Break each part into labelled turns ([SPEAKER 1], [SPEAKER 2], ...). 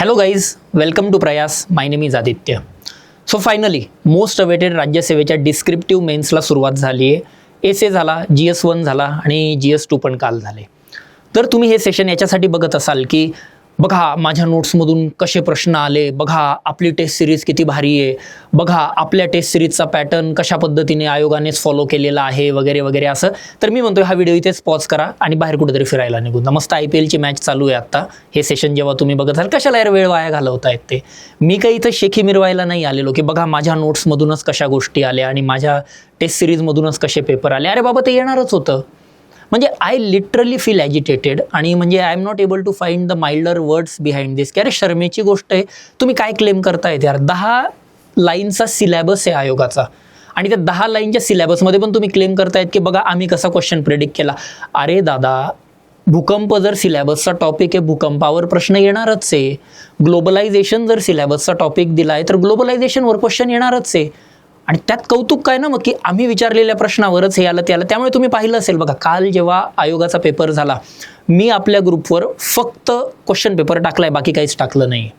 [SPEAKER 1] Hello guys, welcome to Prayas. My name is Aditya. So finally most awaited राज्यसेवेच्या descriptive मेन्सला सुरुवात झाली आहे. एस ए झाला, GS1 झाला आणि GS2 पण काल झाले. तर तुम्ही हे सेशन याच्यासाठी बघत असाल की बघा माझ्या नोट्समधून कसे प्रश्न आले, बघा आपली टेस्ट सिरीज किती भारी आहे, बघा आपल्या टेस्ट सिरीजचा पॅटर्न कशा पद्धतीने आयोगानेच फॉलो केलेला आहे वगैरे वगैरे असं. तर मी म्हणतोय हा व्हिडिओ इथेच पॉज करा आणि बाहेर कुठेतरी फिरायला निघून जा. मस्त IPLची मॅच चालू आहे आत्ता. हे सेशन जेव्हा तुम्ही बघत असाल, कशाला यार वेळ वाया घालवतायत ते. मी काही इथं शेखी मिरवायला नाही आलेलो की बघा माझ्या नोट्समधूनच कशा गोष्टी आल्या आणि माझ्या टेस्ट सिरीजमधूनच कसे पेपर आले. अरे बाबा ते येणारच होतं. म्हणजे आय लिटरली फील ॲजिटेटेड आणि म्हणजे I am not able to find the milder words behind this. की अरे शर्मेची गोष्ट आहे, तुम्ही काय क्लेम करतायत यार. 10 लाईनचा सिलेबस आहे आयोगाचा आणि त्या 10 लाईनच्या सिलेबसमध्ये पण तुम्ही क्लेम करतायत की बघा आम्ही कसा क्वेश्चन प्रेडिक्ट केला. अरे दादा, भूकंप जर सिलेबसचा टॉपिक आहे, भूकंपावर प्रश्न येणारच आहे. ग्लोबलायझेशन जर सिलेबसचा टॉपिक दिला आहे तर ग्लोबलायझेशनवर क्वेश्चन येणारच आहे. आणि त्यात कौतुक काय ना मग की आम्ही विचारलेल्या प्रश्नावरच हे आलं ते आलं. त्यामुळे तुम्ही पाहिलं असेल बघा, काल जेव्हा आयोगाचा पेपर झाला मी आपल्या ग्रुपवर फक्त क्वेश्चन पेपर टाकलाय, बाकी काहीच टाकलं नाही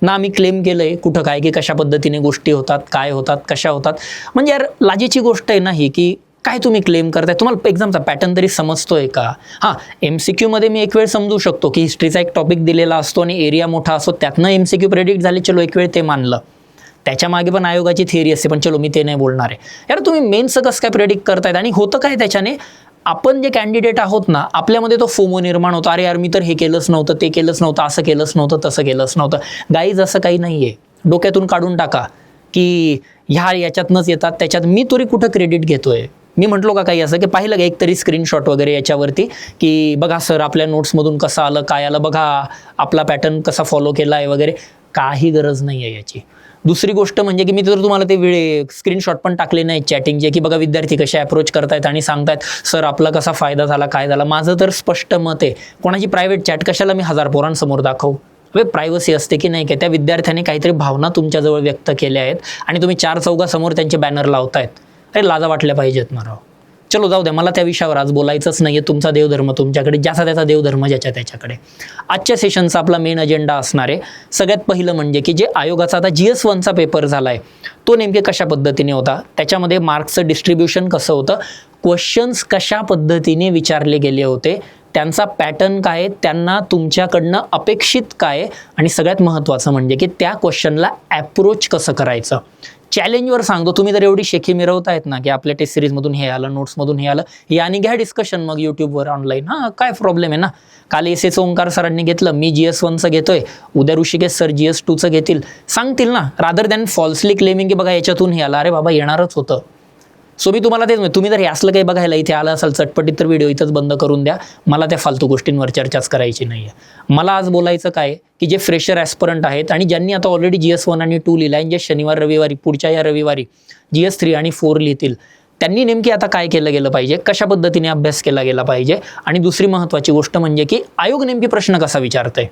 [SPEAKER 1] ना. आम्ही क्लेम केलंय कुठं काय की कशा पद्धतीने गोष्टी होतात, काय होतात, कशा होतात. म्हणजे यार लाजेची गोष्ट आहे ना ही की काय तुम्ही क्लेम करताय. तुम्हाला एक्झामचा पॅटर्न तरी समजतोय का? हां, MCQ मध्ये मी एक वेळ समजू शकतो की हिस्ट्रीचा एक टॉपिक दिलेला असतो आणि एरिया मोठा असतो, त्यातनं MCQ प्रेडिक्ट झाले, चलो एक वेळ ते मानलं. त्याच्या मागे पण आयोगाची थिअरी असते, पण चलो मी ते नाही बोलणार आहे. यार तुम्ही मेन्सचं कसं काय प्रेडिक्ट करतायत आणि होतं काय त्याच्याने, आपण जे कॅन्डिडेट आहोत ना आपल्यामध्ये तो फोमो निर्माण होतो. अरे यार मी तर हे केलंच नव्हतं, ते केलंच नव्हतं, असं केलंच नव्हतं, तसं केलंच नव्हतं. गाईज असं काही नाही आहे. डोक्यातून काढून टाका की याच्यातनंच येतात त्याच्यात मी तरी कुठं क्रेडिट घेतोय. मी म्हटलो का काही असं की पाहिलं का एक तरी स्क्रीनशॉट वगैरे याच्यावरती की बघा सर आपल्या नोट्समधून कसं आलं, काय आलं, बघा आपला पॅटर्न कसा फॉलो केला आहे वगैरे. काही गरज नाही आहे याची. दुसरी गोष्ट म्हणजे की मी तर तुम्हाला ते स्क्रीनशॉट पण टाकले नाही चॅटिंगचे की बघा विद्यार्थी कसे अप्रोच करतायत आणि सांगतायत सर आपला कसा फायदा झाला, काय झाला. माझं तर स्पष्ट मत आहे, कोणाची प्रायव्हेट चॅट कशाला मी 1000 पोरांसमोर दाखवू. प्रायव्हसी असते की नाही काय. त्या विद्यार्थ्याने काहीतरी भावना तुमच्याजवळ व्यक्त केल्या आहेत आणि तुम्ही 4 चौघासमोर त्यांचे बॅनर लावतायत. अरे लाजा वाटल्या पाहिजेत ना राव. चलो जाऊ द्या, मला त्या विषयावर आज बोलायचंच नाही आहे. तुमचा देवधर्म तुमच्याकडे, ज्याचा त्याचा देवधर्म ज्याच्या त्याच्याकडे. आजच्या सेशनचा आपला मेन अजेंडा असणार आहे. सगळ्यात पहिलं म्हणजे की जे आयोगाचा आता GS1चा पेपर झाला आहे तो नेमके कशा पद्धतीने होता, त्याच्यामध्ये मार्क्सचं डिस्ट्रीब्युशन कसं होतं, क्वेश्चन्स कशा पद्धतीने विचारले गेले होते, त्यांचा पॅटर्न काय, त्यांना तुमच्याकडनं अपेक्षित काय, आणि सगळ्यात महत्त्वाचं म्हणजे की त्या क्वेश्चनला ॲप्रोच कसं करायचं. चॅलेंजवर सांगतो, तुम्ही तर एवढी शेखी मिरवतायत ना की आपल्या टेस्ट सिरीजमधून हे आलं, नोट्समधून हे आलं, याने घ्या डिस्कशन मग यूट्यूबवर ऑनलाईन. हां, काय प्रॉब्लेम आहे ना. काल एसएचं ओंकार सरांनी घेतलं, मी GS1चं घेतोय, उद्या ऋषिकेश सर GS2चं घेतील, सांगतील ना. रादर दॅन फॉल्सली क्लेमिंग की बघा याच्यातून हे आलं. अरे बाबा येणारच होतं. सो मी तुम्हाला तेच म्हणतो, तुम्ही जर हे असलं काही बघायला इथे आलं असाल चटपटीत तर व्हिडिओ इथंच बंद करून द्या. मला त्या फालतू गोष्टींवर चर्चाच करायची नाही आहे. मला आज बोलायचं काय की जे फ्रेशर ॲस्परंट आहेत आणि ज्यांनी आता ऑलरेडी GS1 आणि 2 लिहिला आहे, जे शनिवार रविवारी पुढच्या या रविवारी GS3 आणि 4 लिहितील, त्यांनी नेमकी आता काय केलं गेलं पाहिजे, कशा पद्धतीने अभ्यास केला गेला पाहिजे. आणि दुसरी महत्त्वाची गोष्ट म्हणजे की आयोग नेमकी प्रश्न कसा विचारतंय.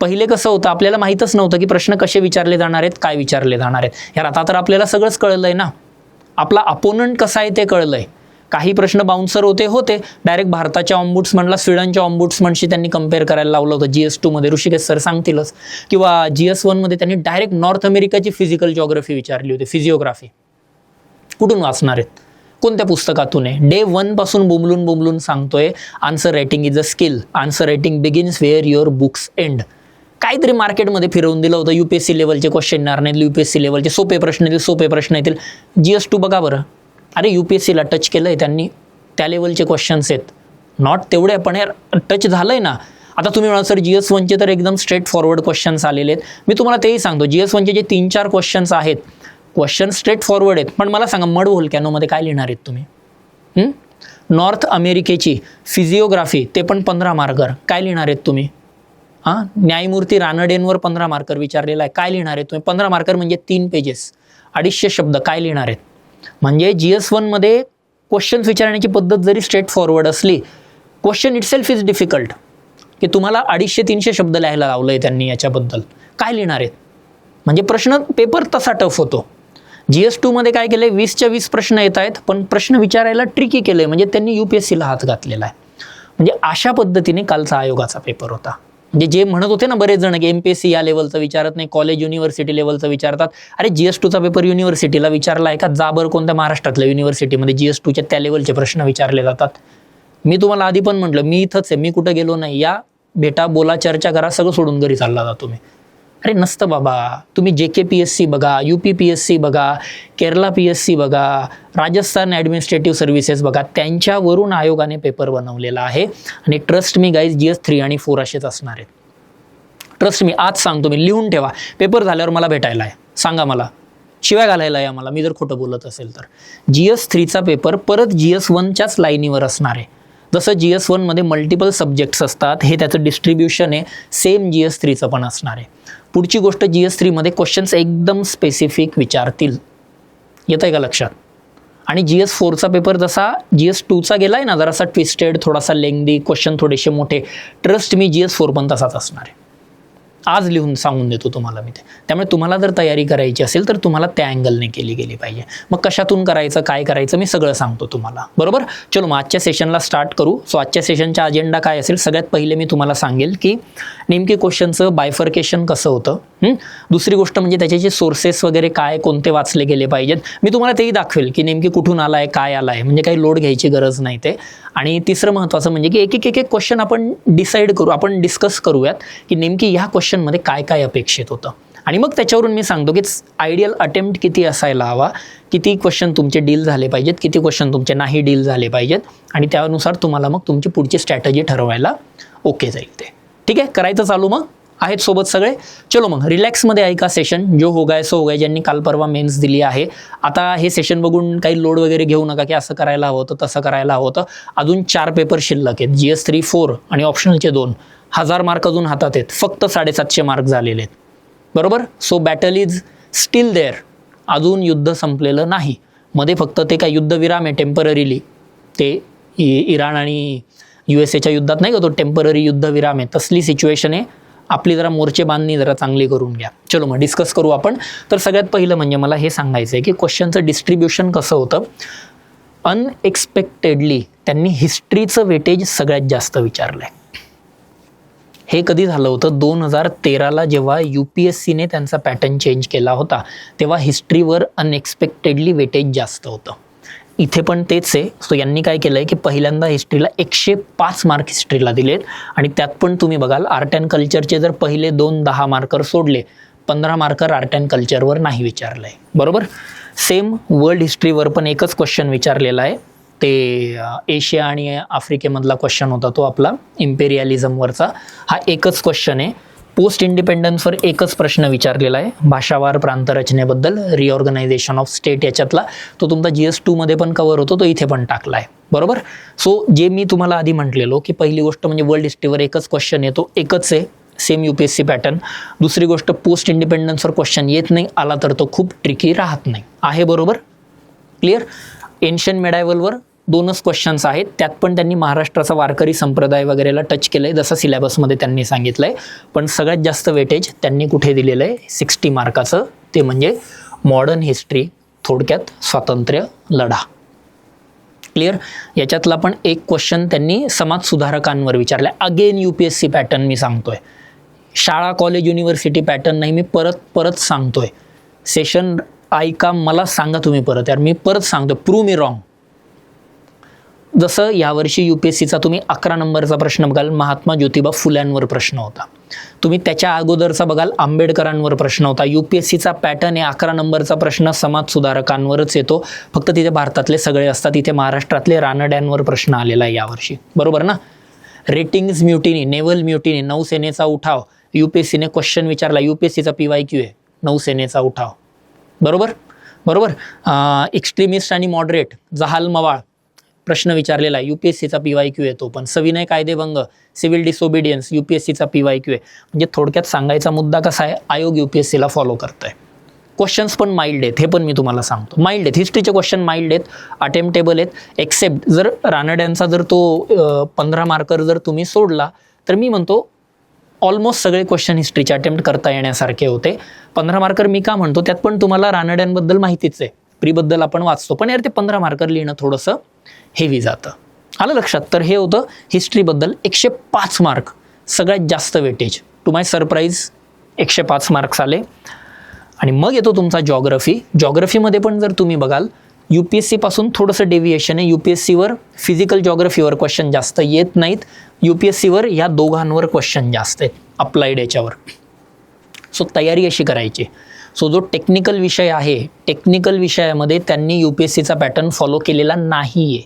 [SPEAKER 1] पहिले कसं होतं, आपल्याला माहीतच नव्हतं की प्रश्न कसे विचारले जाणार आहेत, काय विचारले जाणार आहेत. यार आता तर आपल्याला सगळंच कळलंय ना. आपला अपोनंट कसा आहे ते कळलंय. काही प्रश्न बाउन्सर होते डायरेक्ट भारताच्या ऑम्बुड्समनला स्वीडनच्या ऑम्बुड्समनशी त्यांनी कम्पेअर करायला लावलं होतं. GS2 मध्ये ऋषिकेश सर सांगतीलच. किंवा GS1 मध्ये त्यांनी डायरेक्ट नॉर्थ अमेरिकाची फिजिकल जॉग्राफी विचारली होती, फिजिओग्राफी. कुठून वाचणार आहेत, कोणत्या पुस्तकातून आहे. Day 1 पासून बुमलून सांगतोय answer writing is a skill, answer writing begins where your books end. काहीतरी मार्केटमध्ये फिरवून दिलं होतं. UPSC लेवलचे क्वेश्चन येणार नाहीत, UPSC लेवलचे सोपे प्रश्न येतील. GS2 बघा बरं, अरे UPSCला टच केलं आहे त्यांनी, त्या लेवलचे क्वेश्चन्स आहेत. नॉट तेवढे पण यार टच झालं आहे ना. आता तुम्ही म्हणाल सर GS1चे तर एकदम स्ट्रेट फॉरवर्ड क्वेश्चन्स आलेले आहेत. मी तुम्हाला तेही सांगतो, GS1चे जे 3-4 क्वेश्चन्स आहेत, क्वेश्चन स्ट्रेट फॉरवर्ड आहेत. पण मला सांगा मड व्होल्कॅनोमध्ये काय लिहिणार आहेत तुम्ही. नॉर्थ अमेरिकेची फिजिओग्राफी, ते पण 15 मार्कर, काय लिहिणार आहेत तुम्ही. हां, न्यायमूर्ती रानडेंवर 15 मार्कर विचारलेला आहे, काय लिहिणार आहेत तुम्ही. 15 मार्कर म्हणजे 3 पेजेस, 250 शब्द, काय लिहिणार आहेत. म्हणजे GS1 मध्ये क्वेश्चन्स विचारण्याची पद्धत जरी स्ट्रेट फॉरवर्ड असली, क्वेश्चन इटसेल्फ इज डिफिकल्ट. की तुम्हाला 250-300 शब्द लिहायला लावलंय त्यांनी, याच्याबद्दल काय लिहिणार आहेत. म्हणजे प्रश्न पेपर तसा टफ होतो. GS2 मध्ये काय केलंय, 20च्या 20 प्रश्न येत आहेत, पण प्रश्न विचारायला ट्रिकी केलंय. म्हणजे त्यांनी UPSCला हात घातलेला आहे. म्हणजे अशा पद्धतीने कालचा आयोगाचा पेपर होता. म्हणजे जे म्हणत होते ना बरेच जण की MPSC या लेवलचं विचारत नाही, कॉलेज युनिव्हर्सिटी लेवलचं विचारतात. अरे GS2चा पेपर युनिव्हर्सिटीला विचारला आहे का? जा बरं कोणत्या महाराष्ट्रातल्या युनिव्हर्सिटीमध्ये GS2च्या त्या लेवलचे प्रश्न विचारले जातात. मी तुम्हाला आधी पण म्हटलं, मी इथंच आहे, मी कुठं गेलो नाही. या भेटा, बोला, चर्चा करा, सगळं सोडून घरी चालला जातो मी. अरे नसतं बाबा. तुम्ही JKPSC बघा, UPPSC बघा, केरला PSC बघा, राजस्थान ॲडमिनिस्ट्रेटिव्ह सर्व्हिसेस बघा, त्यांच्यावरून आयोगाने पेपर बनवलेला आहे. आणि ट्रस्ट मी गाईज GS3 आणि 4 असेच असणार आहेत. ट्रस्ट मी, आज सांगतो मी, लिहून ठेवा. पेपर झाल्यावर मला भेटायला आहे, सांगा मला, शिवाय घालायला आहे मला, मी जर खोटं बोलत असेल तर. GS3चा पेपर परत GS1च्याच लाईनीवर असणार आहे. जसं GS1 मध्ये मल्टिपल सब्जेक्ट्स असतात, हे त्याचं डिस्ट्रीब्युशन आहे, सेम GS3चं पण असणार आहे. पुढची गोष्ट, GS3 मध्ये क्वेश्चन्स एकदम स्पेसिफिक विचारतील. येत आहे का लक्षात? आणि GS4चा पेपर जसा GS2चा गेलाय ना, जरासा ट्विस्टेड, थोडासा लेंदी, क्वेश्चन थोडेसे मोठे, ट्रस्ट मी GS4 पण तसाच असणार आहे. आज लिहून सांगून देतो तुम्हाला मी ते. त्यामुळे तुम्हाला जर तयारी करायची असेल तर तुम्हाला त्या अँगलने केली गेली पाहिजे. मग कशातून करायचं, काय करायचं, मी सगळं सांगतो तुम्हाला, बरोबर? चलो मग आजच्या सेशनला स्टार्ट करू. सो आजच्या सेशनचा अजेंडा काय असेल? सगळ्यात पहिले मी तुम्हाला सांगेल की नेमकी क्वेश्चनचं बायफर्केशन कसं होतं. दुसरी गोष्ट म्हणजे त्याचे सोर्सेस वगैरे काय, कोणते वाचले गेले पाहिजेत, मी तुम्हाला तेही दाखवेल की नेमकी कुठून आलाय, काय आलाय, म्हणजे काही लोड घ्यायची गरज नाही ते. आणि तिसरं महत्त्वाचं म्हणजे की एक एक क्वेश्चन आपण डिसाईड करू, आपण डिस्कस करूयात की नेमकी ह्या क्वेश्चनमध्ये काय काय अपेक्षित होतं. आणि मग त्याच्यावरून मी सांगतो की आयडियल अटेम्प्ट किती असायला हवा, किती क्वेश्चन तुमचे डील झाले पाहिजेत, किती क्वेश्चन तुमचे नाही डील झाले पाहिजेत, आणि त्यानुसार तुम्हाला मग तुमची पुढची स्ट्रॅटेजी ठरवायला ओके जाईल ते. ठीक आहे, करायचं चालू मग? आहेत सोबत सगळे? चलो मग रिलॅक्समध्ये ऐका सेशन. जो हो गए सो हो गए, ज्यांनी काल परवा मेन्स दिली आहे, आता हे सेशन बघून काही लोड वगैरे घेऊ नका की असं करायला हवं होतं, तसं करायला हवं होतं. अजून 4 पेपर शिल्लक आहेत, GS3, 4 आणि ऑप्शनलचे 2. 1000 मार्क अजून हातात आहेत, फक्त 750 मार्क झालेले आहेत, बरोबर? So battle is still there. अजून युद्ध संपलेलं नाही. मध्ये फक्त ते काय युद्धविराम आहे टेम्पररीली, ते इराण आणि USA युद्धात नाही का, तो टेम्पररी युद्धविराम आहे, तसली सिच्युएशन आहे. आपली जरा मोर्चे बांधणी जरा चांगली करून घ्या. चलो मग डिस्कस करू आपण. तर सगळ्यात पहिलं म्हणजे मला हे सांगायचं आहे की क्वेश्चनचं डिस्ट्रीब्युशन कसं होतं. अनएक्सपेक्टेडली त्यांनी हिस्ट्रीचं वेटेज सगळ्यात जास्त विचारलंय. हे कधी झालं होतं? 2013ला जेव्हा UPSCने त्यांचा पॅटर्न चेंज केला होता, तेव्हा हिस्ट्रीवर अनएक्सपेक्टेडली वेटेज जास्त होतं. इथे पण तेच आहे. सो यांनी काय केलंय की पहिल्यांदा हिस्ट्रीला 105 मार्क हिस्ट्रीला दिलेत, आणि त्यात पण तुम्ही बघाल आर्ट अँड कल्चरचे जर पहिले 2 10 मार्कर सोडले, 15 मार्कर आर्ट अँड कल्चरवर नाही विचारलंय, बरोबर? सेम वर्ल्ड हिस्ट्रीवर पण एकच क्वेश्चन विचारलेला आहे, ते एशिया आणि आफ्रिकेमधला क्वेश्चन होता, तो आपला इम्पेरियलिझमवरचा. हा एकच क्वेश्चन आहे. पोस्ट इंडिपेंडन्सवर एकच प्रश्न विचारलेला आहे, भाषावार प्रांतरचनेबद्दल, रिऑर्गनायझेशन ऑफ स्टेट याच्यातला, तो तुमचा GS2 मध्ये पण कव्हर होतो, तो इथे पण टाकला आहे, बरोबर? सो जे मी तुम्हाला आधी म्हटलेलो की पहिली गोष्ट म्हणजे वर्ल्ड हिस्ट्रीवर एकच क्वेश्चन येतो, एकच आहे, सेम UPSC पॅटर्न. दुसरी गोष्ट, पोस्ट इंडिपेंडन्सवर क्वेश्चन येत नाही, आला तर तो खूप ट्रिकी राहत नाही आहे, बरोबर? क्लिअर? एन्शियंट मेडायवलवर 2च क्वेश्चन्स आहेत, त्यात पण त्यांनी महाराष्ट्राचा वारकरी संप्रदाय वगैरेला टच केलं आहे, जसं सिलेबसमध्ये त्यांनी सांगितलं आहे. पण सगळ्यात जास्त वेटेज त्यांनी कुठे दिलेलं आहे? 60 मार्काचं, ते म्हणजे मॉडर्न हिस्ट्री, थोडक्यात स्वातंत्र्य लढा. क्लिअर? याच्यातला पण एक क्वेश्चन त्यांनी समाज सुधारकांवर विचारला. अगेन UPSC पॅटर्न मी सांगतोय, शाळा कॉलेज युनिव्हर्सिटी पॅटर्न नाही, मी परत सांगतोय. सेशन ऐका, मला सांगा तुम्ही परत, यार मी परत सांगतो, प्रूव्ह मी रॉंग. जसं यावर्षी UPSCचा तुम्ही 11 नंबरचा प्रश्न बघाल, महात्मा ज्योतिबा फुल्यांवर प्रश्न होता. तुम्ही त्याच्या अगोदरचा बघाल, आंबेडकरांवर प्रश्न होता. UPSCचा पॅटर्न आहे, 11 नंबरचा प्रश्न समाज सुधारकांवरच येतो, फक्त तिथे भारतातले सगळे असतात, इथे महाराष्ट्रातले रानड्यांवर प्रश्न आलेला आहे यावर्षी, बरोबर ना? रेटिंग्स म्युटिनी, नेव्हल म्युटिनी, नौसेनेचा उठाव, UPSCने क्वेश्चन विचारला, UPSCचा PYQ आहे, नौसेनेचा उठाव, बरोबर? एक्स्ट्रीमिस्ट आणि मॉडरेट, जहाल मवाळ प्रश्न विचारलेला आहे, UPSCचा PYQ आहे तो पण. सविनय कायदेभंग, सिव्हिल डिसओबिडियन्स, UPSCचा PYQ आहे. म्हणजे थोडक्यात सांगायचा मुद्दा कसा आहे, आयोग UPSCला फॉलो करतोय. क्वेश्चन्स पण माइल्ड आहेत, हे पण मी तुम्हाला सांगतो, माइल्ड आहेत. हिस्ट्रीचे क्वेश्चन माइल्ड आहेत, अटेम्प्टेबल आहेत, एक्सेप्ट जर रानड्यांचा जर तो 15 मार्कर जर तुम्ही सोडला, तर मी म्हणतो ऑलमोस्ट सगळे क्वेश्चन हिस्ट्रीचे अटेम्प्ट करता येण्यासारखे होते. 15 मार्कर मी का म्हणतो, त्यात पण तुम्हाला रानड्यांबद्दल माहितीच आहे, प्रीबद्दल आपण वाचतो, पण यार ते 15 मार्कर लिहिणं थोडंसं हेवी जातं. आलं लक्षात? तर हे होतं हिस्ट्रीबद्दल. 105 मार्क सगळ्यात जास्त weightage. To my surprise 105 marks आले. आणि मग येतो तुमचा जॉग्रफी. जॉग्रफीमध्ये पण जर तुम्ही बघाल UPSC पासून थोडंसं डेव्हिएशन आहे. UPSCवर फिजिकल जॉग्रफीवर क्वेश्चन जास्त येत नाहीत, UPSCवर ह्या दोघांवर क्वेश्चन जास्त आहेत अप्लाइड याच्यावर. सो तयारी अशी करायची. सो जो टेक्निकल विषय आहे, टेक्निकल विषयामध्ये त्यांनी UPSCचा पॅटर्न फॉलो केलेला नाही आहे.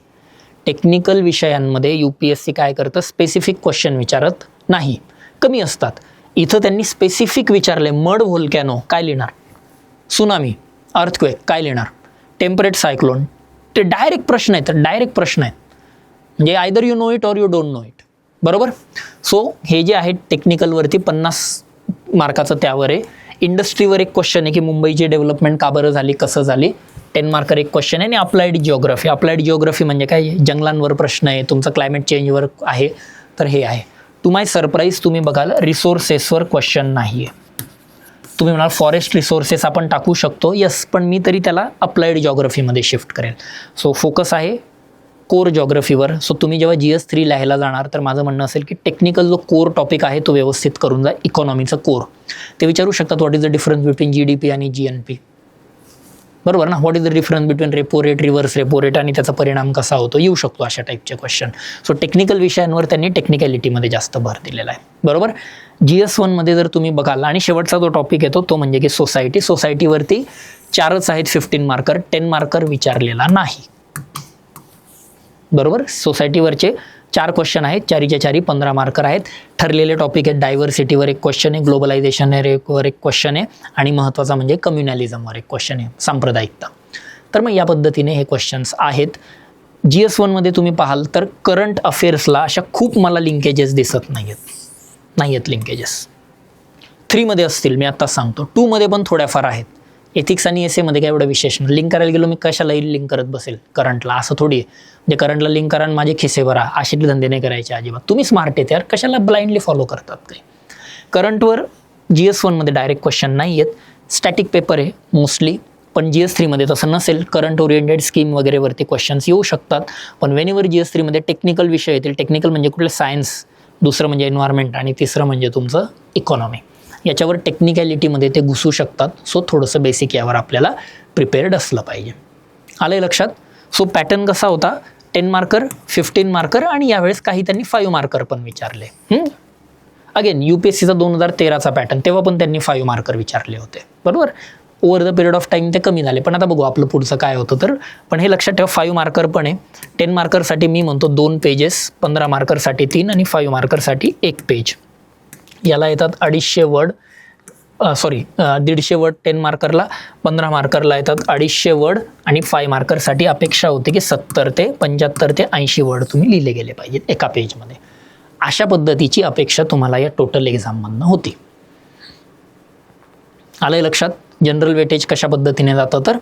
[SPEAKER 1] टेक्निकल विषयांमध्ये UPSC काय करतं, स्पेसिफिक क्वेश्चन विचारत नाही, कमी असतात. इथं त्यांनी स्पेसिफिक विचारले. मड व्होल्कॅनो काय लिहिणार, सुनामी, अर्थक्वेक काय लिहिणार, टेम्परेट सायक्लोन. ते डायरेक्ट प्रश्न आहेत, डायरेक्ट प्रश्न आहेत. म्हणजे either you know it or you don't know it. बरोबर. सो हे जे आहे टेक्निकलवरती 50 मार्काचं त्यावर आहे. इंडस्ट्रीवर एक क्वेश्चन आहे की मुंबईची डेव्हलपमेंट का बरं झाली, कसं झाली, 10 मार्कर एक क्वेश्चन आहे. आणि अप्लाइड जिओग्राफी. अप्लाइड जिओग्राफी म्हणजे काय, जंगलांवर प्रश्न आहे, तुमचं क्लायमेट चेंजवर आहे, तर हे आहे. टू माय सरप्राईज तुम्ही बघाल रिसोर्सेसवर क्वेश्चन नाही आहे. तुम्ही म्हणाल फॉरेस्ट रिसोर्सेस आपण टाकू शकतो, यस, पण मी तरी त्याला अप्लाइड जॉग्रफीमध्ये शिफ्ट करेल. सो फोकस आहे कोर जॉग्रफीवर. सो तुम्ही जेव्हा GS3 लिहायला जाणार तर माझं म्हणणं असेल की टेक्निकल जो कोर टॉपिक आहे तो व्यवस्थित करून जा. इकॉनॉमीचं कोर ते विचारू शकतात, what is the difference between GDP आणि GNP. बरोबर ना, what is the difference between repo rate, reverse repo rate आणि त्याचा परिणाम कसा होतो, येऊ शकतो अशा टाईपचे क्वेश्चन. सो टेक्निकल विषयांवर त्यांनी टेक्निकॅलिटीमध्ये जास्त भर दिलेला आहे. बरोबर. GS1मध्ये जर तुम्ही बघाल, आणि शेवटचा जो टॉपिक येतो तो म्हणजे की सोसायटी. सोसायटीवरती 4च आहेत 15 मार्कर, 10 मार्कर विचारलेला नाही. बरोबर. सोसायटीवरचे 4 क्वेश्चन आहेत, 4च्या 4 15 मार्कर आहेत. ठरलेले टॉपिक आहेत. डायव्हर्सिटीवर एक क्वेश्चन आहे, ग्लोबलायझेशनवर एक क्वेश्चन आहे, आणि महत्त्वाचा म्हणजे कम्युनॅलिझमवर एक क्वेश्चन आहे, सांप्रदायिकता. तर मग या पद्धतीने हे क्वेश्चन्स आहेत. GS1मध्ये तुम्ही पाहाल तर करंट अफेअर्सला अशा खूप मला लिंकेजेस दिसत नाही आहेत लिंकेजेस. 3मध्ये असतील, मी आत्ताच सांगतो. 2मध्ये पण थोड्याफार आहेत. एथिक्स आणि एसेमध्ये काय एवढं विशेष नाही. लिंक करायला गेलो मी कशाला लिंक करत बसेल करंटला, असं थोडी आहे. म्हणजे करंटला लिंक करा आणि माझे खिसे भरा, असे धंदे नाही करायचे अजिबात. तुम्ही स्मार्ट आहेत यार, कशाला ब्लाइंडली फॉलो करतात काही. करंटवर GS1मध्ये डायरेक्ट क्वेश्चन नाही आहेत. स्टॅटिक पेपर आहे मोस्टली, पण GS3मध्ये तसं नसेल. करंट ओरिएंटेड स्कीम वगैरेवरती क्वेश्चन्स येऊ शकतात. पण वेनिवर GS3मध्ये टेक्निकल विषय येतील. टेक्निकल म्हणजे कुठले, सायन्स, दुसरं म्हणजे एन्व्हायरमेंट, आणि तिसरं म्हणजे तुमचं इकॉनॉमी. याच्यावर टेक्निकॅलिटीमध्ये ते घुसू शकतात. सो थोडंसं बेसिक यावर आपल्याला प्रिपेअर्ड असलं पाहिजे. आलं लक्षात. सो पॅटर्न कसा होता, 10 मार्कर, 15 मार्कर, आणि यावेळेस काही त्यांनी 5 मार्कर पण विचारले. अगेन UPSCचा 2013चा पॅटर्न, तेव्हा पण त्यांनी 5 मार्कर विचारले होते. बरोबर. Over the period of time ते कमी झाले, पण आता बघू आपलं पुढचं काय होतं. तर पण हे लक्षात ठेवा, 5 मार्कर पण आहे. 10 मार्करसाठी मी म्हणतो 2 पेजेस, 15 मार्करसाठी 3, आणि 5 मार्करसाठी 1 पेज. याला येतात 250 वर्ड, 150 वर्ड 10 मार्करला, 15 मार्करला येतात 250 वर्ड, आणि 5 मार्करसाठी अपेक्षा होते की 70 ते 75 ते 80 वर्ड तुम्ही लिहिले गेले पाहिजेत एका पेजमध्ये. अशा पद्धतीची अपेक्षा तुम्हाला या टोटल एक्झाममधनं होती. आलंय लक्षात. जनरल वेटेज कशा पद्धतीने जातं. तर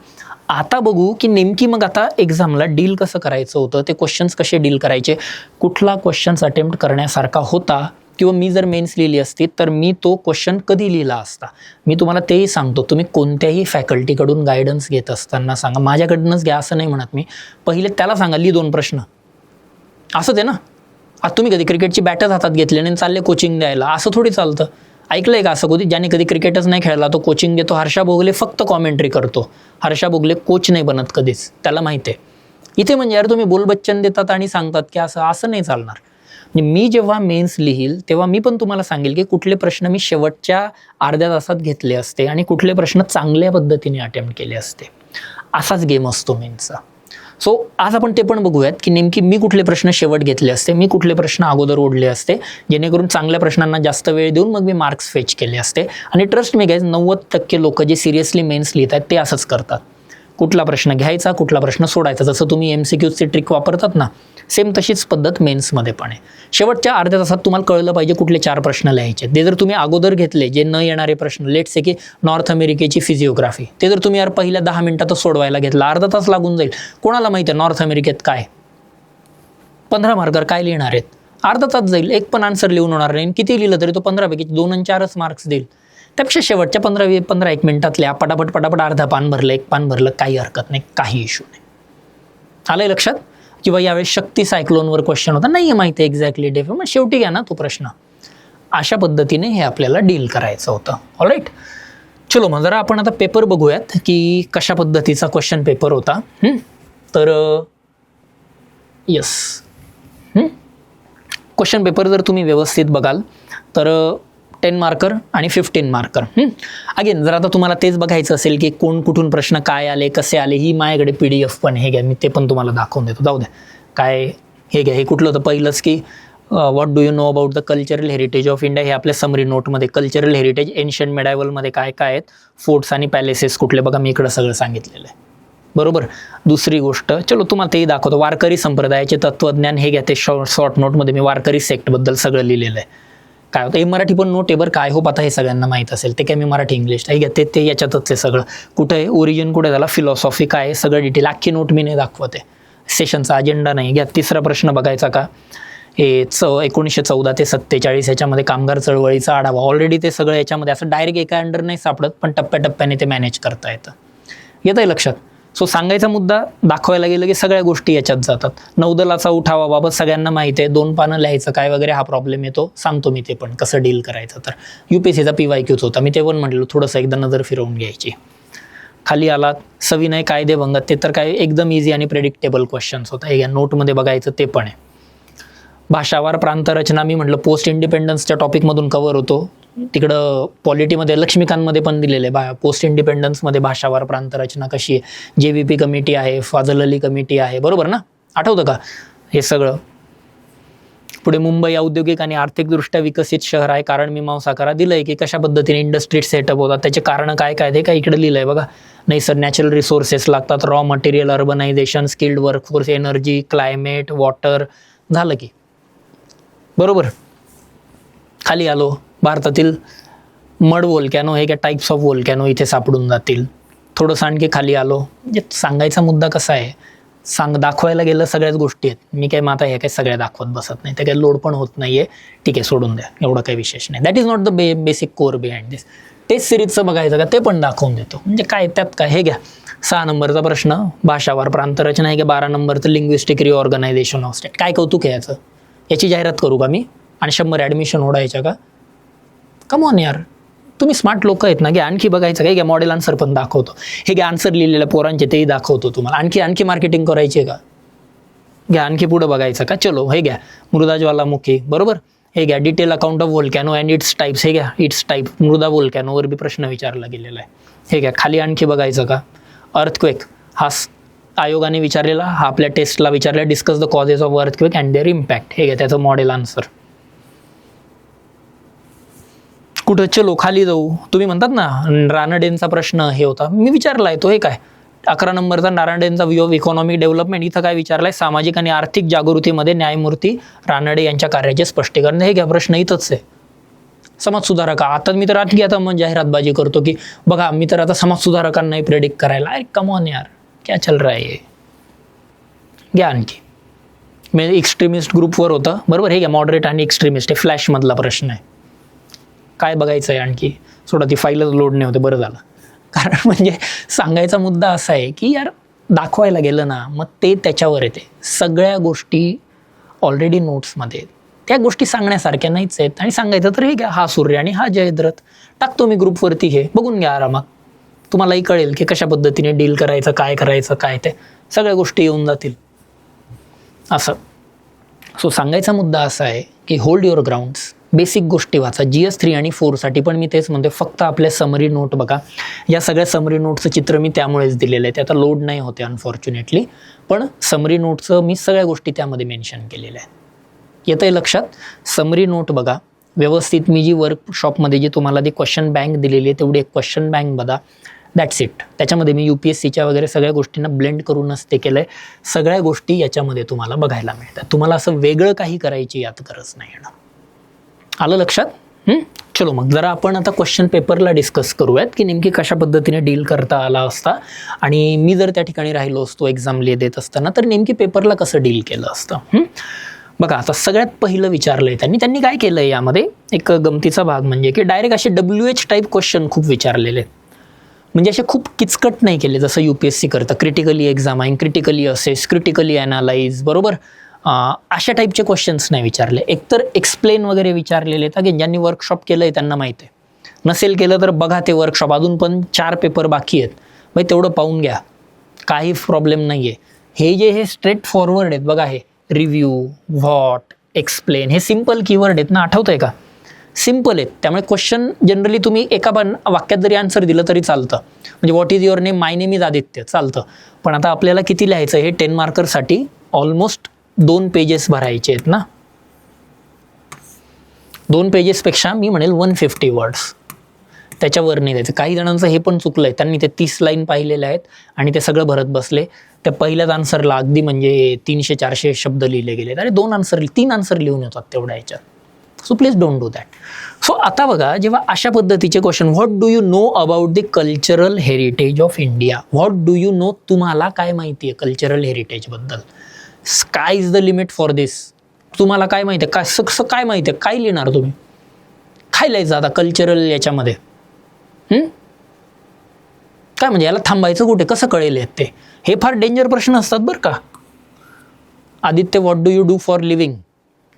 [SPEAKER 1] आता बघू की नेमकी मग आता एक्झामला डील कसं करायचं होतं, ते क्वेश्चन्स कसे डील करायचे, कुठला क्वेश्चन्स अटेम्प्ट करण्यासारखा होता, किंवा मी जर मेन्स लिहिली असती तर मी तो क्वेश्चन कधी लिहिला असता. मी तुम्हाला तेही सांगतो, तुम्ही कोणत्याही फॅकल्टीकडून गायडन्स घेत असताना सांगा, माझ्याकडूनच घ्या असं नाही म्हणत मी. पहिले त्याला सांगा लिही 2 प्रश्न, असंच आहे ना. आता तुम्ही कधी क्रिकेटची बॅटच हातात घेतली आणि चालले कोचिंग द्यायला, असं थोडी चालतं. ऐकलंय का असं कधी, ज्याने कधी क्रिकेटच नाही खेळला तो कोचिंग देतो. हर्षा भोगले फक्त कॉमेंट्री करतो, हर्षा भोगले कोच नाही बनत कधीच, त्याला माहिती आहे. इथे म्हणजे यार तुम्ही बोलबच्चन देतात आणि सांगतात की असं नाही चालणार. मी जेव्हा मेन्स लिहील तेव्हा मी पण तुम्हाला सांगेल की कुठले प्रश्न मी शेवटच्या अर्ध्या तासात घेतले असते आणि कुठले प्रश्न चांगल्या पद्धतीने अटेम्प्ट केले असते. असाच गेम असतो मेन्सचा. सो आज आपण ते पण बघूयात की नेमकी मी कुठले प्रश्न शेवट घेतले असते, मी कुठले प्रश्न अगोदर ओढले असते, जेणेकरून चांगल्या प्रश्नांना जास्त वेळ देऊन मग मी मार्क्स फेच केले असते. आणि ट्रस्ट मी गाईज 90% लोक जे सिरियसली मेन्स लिहित आहेत ते असंच करतात. कुठला प्रश्न घ्यायचा, कुठला प्रश्न सोडायचा. जसं तुम्ही MCQची ट्रिक वापरतात ना, सेम तशीच पद्धत मेन्समध्ये पण आहे. शेवटच्या अर्ध्या तासात तुम्हाला कळलं पाहिजे कुठले 4 प्रश्न लिहायचे. ते जर तुम्ही अगोदर घेतले, जे न येणारे प्रश्न, लेट्स से की नॉर्थ अमेरिकेची फिजिओग्राफी, ते जर तुम्ही यार पहिल्या 10 मिनिटातच सोडवायला घेतला, अर्धा तास लागून जाईल. कोणाला माहिती आहे नॉर्थ अमेरिकेत काय, 15 मार्कर काय लिहिणार आहेत, अर्धा तास जाईल, एक पण आन्सर लिहून होणार नाही. किती लिहिलं तरी तो 15 पैकी 2 आणि 4च मार्क्स देईल. त्यापेक्षा शेवटच्या 15-1 मिनिटातल्या पटापट अर्धा पान भरलं, 1 पान भरलं, काही हरकत नाही, काही इश्यू नाही. आलंय लक्षात. किंवा यावेळेस शक्ती सायक्लोनवर क्वेश्चन होता, नाही माहिती एक्झॅक्टली डेफ, मग शेवटी घ्या ना तो प्रश्न. अशा पद्धतीने हे आपल्याला डील करायचं होतं. ऑलराईट, चलो मग जरा आपण आता पेपर बघूयात की कशा पद्धतीचा क्वेश्चन पेपर होता. तर यस, क्वेश्चन पेपर जर तुम्ही व्यवस्थित बघाल तर 10 मार्कर आणि 15 मार्कर. अगेन जर आता तुम्हाला तेच बघायचं असेल की कोण कुठून प्रश्न काय आले कसे आले, ही माझ्याकडे PDF पण हे घ्या, मी ते पण तुम्हाला दाखवून देतो. जाऊ द्या, काय हे घ्या, हे कुठलं होतं पहिलंच की what do you know about the cultural heritage of India. हे आपल्या समरी नोटमध्ये कल्चरल हेरिटेज एन्शियंट मेडायवलमध्ये काय काय आहेत, फोर्ट्स आणि पॅलेसेस कुठले बघा, मी इकडं सगळं सांगितलेलं आहे. बरोबर. दुसरी गोष्ट, चलो तुम्हाला तेही दाखवतो, वारकरी संप्रदायाचे तत्वज्ञान. हे घ्या, ते शॉर्ट नोटमध्ये मी वारकरी सेक्टबद्दल सगळं लिहिलेलं आहे. काय होतं, हे मराठी पण नोट आहे बरं, काय होप आता हे सगळ्यांना माहीत असेल, ते काय मी मराठी इंग्लिश हे घ्या, ते याच्यातच आहे सगळं. कुठं आहे ओरिजिन, कुठे झाला फिलॉसॉफी, काय आहे सगळं डिटेल. अख्खी नोट मी नाही दाखवते, सेशनचा अजेंडा नाही. घ्या, तिसरा प्रश्न बघायचा का, हे 1914 ते 47 याच्यामध्ये कामगार चळवळीचा आढावा. ऑलरेडी ते सगळं याच्यामध्ये असं डायरेक्ट एका अंडर नाही सापडत, पण टप्प्याटप्प्याने ते मॅनेज करता येतं. येतं आहे लक्षात. सो सांगायचा मुद्दा दाखवायला गेलं की सगळ्या गोष्टी याच्यात जातात. नौदलाचा उठावा बाबत सगळ्यांना माहिती आहे, 2 पानं लिहायचं काय वगैरे हा प्रॉब्लेम येतो, सांगतो मी ते पण कसं डील करायचं. तर UPSCचा PYQच होता, मी ते पण म्हटलं थोडंसं एकदा नजर फिरवून घ्यायची. खाली आलात सविनय कायदेभंग, ते तर काय एकदम इझी आणि प्रेडिक्टेबल क्वेश्चन्स होता. हे नोटमध्ये बघायचं ते पण आहे. भाषावार प्रांतरचना मी म्हटलं पोस्ट इंडिपेंडन्सच्या टॉपिकमधून कव्हर होतो. तिकडं पॉलिटीमध्ये लक्ष्मीकांतमध्ये पण दिलेलं आहे, पोस्ट इंडिपेंडन्समध्ये भाषावार प्रांतरचना कशी आहे. JVP कमिटी आहे, फाजल अली कमिटी आहे, बरोबर ना, आठवतं का हे सगळं. पुढे मुंबई औद्योगिक आणि आर्थिकदृष्ट्या विकसित शहर आहे, कारण मीमांसा करा. दिलं आहे की कशा पद्धतीने इंडस्ट्री सेटअप होतात, त्याचे कारण काय काय ते काय इकडे लिहिलं आहे बघा. नॅचरल रिसोर्सेस लागतात, raw material, urbanisation, skilled workforce, energy, climate, water, झालं की बरोबर. खाली आलो, भारतातील मड वोल्कॅनो, हे काय टाईप्स ऑफ वोल्कॅनो इथे सापडून जातील. थोडंसं आणखी खाली आलो, म्हणजे सांगायचा मुद्दा कसा आहे, दाखवायला गेलं सगळ्याच गोष्टी आहेत. मी काय माता हे काय सगळ्या दाखवत बसत नाही, ते काही लोड पण होत नाही आहे. ठीक आहे, सोडून द्या, एवढं काही विशेष नाही. That is not the basic core behind this. Test सिरीजचं बघायचं का, ते पण दाखवून देतो. म्हणजे काय त्यात काय, हे घ्या 6 नंबरचा प्रश्न, भाषावार प्रांतरचना. हे घ्या 12 नंबरचं लिंग्विस्टिक रिऑर्गनायझेशन ऑफ स्टेट. काय कौतुक आहे याचं, याची जाहिरात करू का मी, आणि 100 ॲडमिशन ओढायच्या का. कम ऑन यार, तुम्ही स्मार्ट लोक आहेत ना. घ्या आणखी बघायचं काय, घ्या मॉडेल आन्सर पण दाखवतो. हे घ्या आन्सर लिहिलेल्या पोरांचे तेही दाखवतो तुम्हाला. आणखी मार्केटिंग करायची आहे का, घ्या आणखी पुढं बघायचं का. चलो हे घ्या मृदा ज्वालामुखी, बरोबर. हे घ्या detail account of volcano and its types. हे घ्या इट्स टाईप, मृदा वोल्कॅनोवर बी प्रश्न विचारला गेलेला आहे. हे घ्या खाली आणखी बघायचं का, अर्थक्वेक, हा आयोगाने विचारलेला, हा आपल्या टेस्टला विचारला. Discuss the causes of earthquake and their impact. हे घ्या त्याचं मॉडेल आन्सर. कुठं, चलो खाली जाऊ. तुम्ही म्हणतात ना रानडेंचा प्रश्न हे होता, मी विचारला आहे तो. हे काय 11 नंबरचा रानडेंचा व्ह्यू ऑफ इकॉनॉमिक डेव्हलपमेंट. इथं काय विचारलाय, सामाजिक आणि आर्थिक जागृतीमध्ये न्यायमूर्ती रानडे यांच्या कार्याचे स्पष्टीकरण. हे घ्या प्रश्न इथंच आहे. समाज सुधारक, आता मी तर आणखी आता मग जाहिरातबाजी करतो की बघा मी तर आता समाज सुधारकांनाही प्रेडिक्ट करायला. अरे कम ऑन यार, क्या चल रहा है. घ्या आणखी, मी एक्स्ट्रीमिस्ट ग्रुपवर होतं, बरोबर. हे घ्या मॉडरेट आणि एक्स्ट्रीमिस्ट, हे फ्लॅशमधला प्रश्न आहे. काय बघायचं आहे आणखी, सोडा ती फाईलच लोड नाही होते, बरं झालं. कारण म्हणजे सांगायचा मुद्दा असा आहे की यार दाखवायला गेलं ना मग ते त्याच्यावर येते. सगळ्या गोष्टी ऑलरेडी नोट्समध्ये आहेत, त्या गोष्टी सांगण्यासारख्या नाहीच आहेत. आणि सांगायचं तर हे घ्या, हा सूर्य आणि हा जयद्रथ टाकतो मी ग्रुपवरती, हे बघून घ्या आरामात. तुम्हालाही कळेल की कशा पद्धतीने डील करायचं, काय करायचं, काय ते सगळ्या गोष्टी येऊन जातील असं. सो सांगायचा मुद्दा असा आहे की होल्ड युअर ग्राउंड्स, बेसिक गोष्टी वाचा. GS 3 आणि 4साठी पण मी तेच म्हणते, फक्त आपल्या समरी नोट बघा. या सगळ्या समरी नोटचं चित्र मी त्यामुळेच दिलेलं आहे, ते आता लोड नाही होते अनफॉर्च्युनेटली, पण समरी नोटचं मी सगळ्या गोष्टी त्यामध्ये मेन्शन केलेल्या आहेत. येतं आहे लक्षात. समरी नोट बघा व्यवस्थित. मी जी वर्कशॉपमध्ये जी तुम्हाला ती क्वेश्चन बँक दिलेली आहे तेवढी एक क्वेश्चन बँक बघा, दॅट्स इट. त्याच्यामध्ये मी UPSCच्या वगैरे सगळ्या गोष्टींना ब्लेंड करूनच ते केलं आहे. सगळ्या गोष्टी याच्यामध्ये तुम्हाला बघायला मिळतात. तुम्हाला असं वेगळं काही करायची यात गरज नाही येणं. आलं लक्षात. चलो मग जरा आपण आता क्वेश्चन पेपरला डिस्कस करूयात की नेमकी कशा पद्धतीने डील करता आला असता, आणि मी जर त्या ठिकाणी राहिलो असतो एक्झाम देत असताना तर नेमकी पेपरला कसं डील केलं असतं. बघा आता सगळ्यात पहिलं विचारलं आहे त्यांनी काय केलं आहे यामध्ये, एक गमतीचा भाग म्हणजे की डायरेक्ट असे WH टाईप क्वेश्चन खूप विचारलेले, म्हणजे असे खूप किचकट नाही केले जसं UPSC करतं. Critically examine, critically assess, critically analyse, बरोबर. अशा टाईपचे क्वेश्चन्स नाही विचारले. एकतर एक्सप्लेन वगैरे विचारलेले आहेत. अगेन ज्यांनी वर्कशॉप केलं आहे त्यांना माहिती आहे. नसेल केलं तर बघा ते वर्कशॉप, अजून पण 4 पेपर बाकी आहेत. भाई तेवढं पाहून घ्या, काही प्रॉब्लेम नाही आहे. हे स्ट्रेट फॉरवर्ड आहेत बघा. हे रिव्ह्यू, व्हॉट, एक्सप्लेन हे सिम्पल कीवर्ड आहेत ना, आठवत आहे का? सिम्पल आहेत. त्यामुळे क्वेश्चन जनरली तुम्ही एका वाक्यात जरी आन्सर दिलं तरी चालतं. म्हणजे what is your name, my name is Aditya, चालतं. पण आता आपल्याला किती लिहायचं? हे 10 मार्करसाठी ऑलमोस्ट 2 पेजेस भरायचे आहेत ना. 2 पेजेसपेक्षा मी म्हणेल 150 वर्ड्स, त्याच्यावर नाही द्यायचं. काही जणांचं हे पण चुकलं आहे, त्यांनी ते 30 लाईन पाहिलेले आहेत आणि ते सगळं भरत बसले. त्या पहिल्याच आन्सरला अगदी म्हणजे 300-400 शब्द लिहिले गेले. अरे 3 आन्सर लिहून येतात तेवढ्या ह्याच्यात. So please don't do that. So आता बघा, जेव्हा अशा पद्धतीचे question, what do you know about the cultural heritage of India, what do you know, तुम्हाला काय माहिती आहे कल्चरल हेरिटेजबद्दल? Sky is the limit for this. तुम्हाला काय माहिती आहे, काय माहिती आहे, काय लिहिणार तुम्ही? काय लिहायचं आता कल्चरल याच्यामध्ये? काय म्हणजे याला थांबायचं कुठे, कसं कळेल ते? हे फार डेंजर प्रश्न असतात बरं का. Aditya, what do you do for living?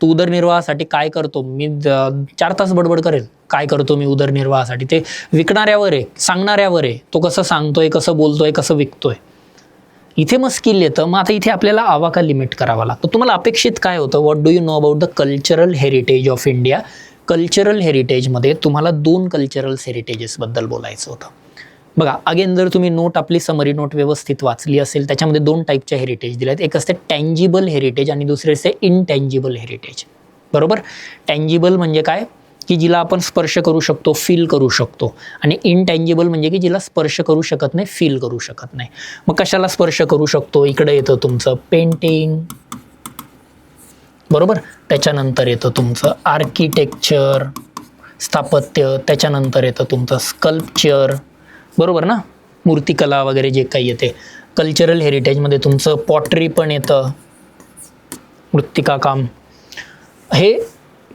[SPEAKER 1] तू उदरनिर्वाहासाठी काय करतो? मी 4 तास बडबड करेल काय करतो मी उदरनिर्वाहासाठी. ते विकणाऱ्यावर आहे, सांगणाऱ्यावर आहे, तो कसं सांगतोय, कसं बोलतोय, कसं विकतोय. इथे मग स्किल येतं. मग आता इथे आपल्याला आवाका लिमिट करावा लागतो. तुम्हाला अपेक्षित काय होतं? What do you know about the cultural heritage of India. Cultural हेरिटेजमध्ये तुम्हाला 2 कल्चरल हेरिटेजेसबद्दल बोलायचं होतं. बघा, अगेन जर तुम्ही नोट, आपली समरी नोट व्यवस्थित वाचली असेल, त्याच्यामध्ये 2 टाईपच्या हेरिटेज दिल्या आहेत. एक असते टँजिबल हेरिटेज आणि दुसरे असते इनटँजिबल हेरिटेज. बरोबर? टँजिबल म्हणजे काय, की जिला आपण स्पर्श करू शकतो, फील करू शकतो. आणि इनटँजिबल म्हणजे की जिला स्पर्श करू शकत नाही, फील करू शकत नाही. मग कशाला स्पर्श करू शकतो? इकडे येतं तुमचं पेंटिंग, बरोबर. त्याच्यानंतर येतं तुमचं आर्किटेक्चर, स्थापत्य. त्याच्यानंतर येतं तुमचं स्कल्पचर, बरोबर ना, मूर्तिकला वगैरे जे काही येते. कल्चरल हेरिटेजमध्ये तुमचं पॉटरी पण येतं, मृत्तिका काम. हे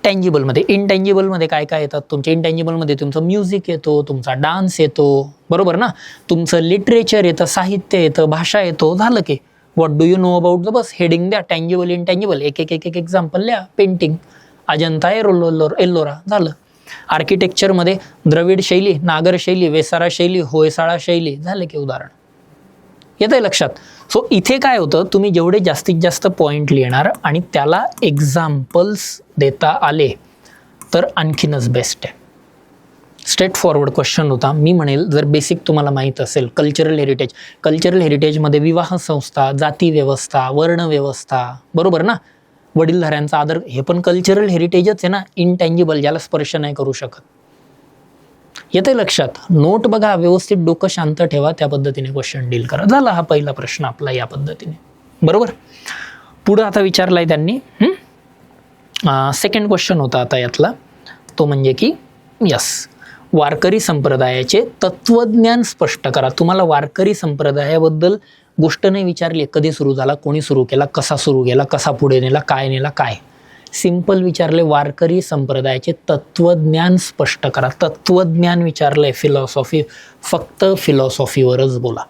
[SPEAKER 1] टँजिबलमध्ये. इनटँजिबलमध्ये काय काय येतात तुमच्या? इनटँजिबलमध्ये तुमचं म्युझिक येतो, तुमचा डान्स येतो, बरोबर ना, तुमचं लिटरेचर येतं, साहित्य येतं, भाषा येतो. झालं की what do you know about the, bus heading द्या, टँजिबल इनटँजिबल, एक एक्झाम्पल लिहा. पेंटिंग, अजंता एल्लोरा, झालं. आर्किटेक्चरमध्ये द्रविड शैली, नागर शैली, वेसारा शैली, होयसाळा शैली, झाले की उदाहरण. येत आहे लक्षात? सो इथे काय होतं, तुम्ही जेवढे जास्तीत जास्त पॉईंट लिहिणार आणि त्याला एक्झाम्पल्स देता आले तर आणखीनच बेस्ट आहे. स्ट्रेट फॉरवर्ड क्वेश्चन होता. मी म्हणेल जर बेसिक तुम्हाला माहीत असेल कल्चरल हेरिटेजमध्ये विवाह संस्था, जाती व्यवस्था, वर्ण व्यवस्था, बरोबर ना, वडीलधाऱ्यांचा आदर, हे पण कल्चरल हेरिटेजच आहे ना. इनटँजिबल, ज्याला स्पर्श नाही करू शकत. येते लक्षात? नोट बघा, व्यवस्थित डोकं शांत ठेवा, त्या पद्धतीने क्वेश्चन डील करा. झाला हा पहिला प्रश्न आपला या पद्धतीने, बरोबर. पुढं आता विचारलाय त्यांनी सेकंड क्वेश्चन होता आता यातला, तो म्हणजे की वारकरी संप्रदायाचे तत्वज्ञान स्पष्ट करा. तुम्हाला वारकरी संप्रदायाबद्दल गोष्ट नाही विचारली, कधी सुरू झाला, कोणी सुरू केला, कसा सुरू केला, कसा पुढे नेला, काय नेला, काय. सिंपल विचारले, वारकरी संप्रदायाचे तत्वज्ञान स्पष्ट करा. तत्वज्ञान विचारलंय, फिलॉसॉफी, फक्त फिलॉसॉफीवरच बोला.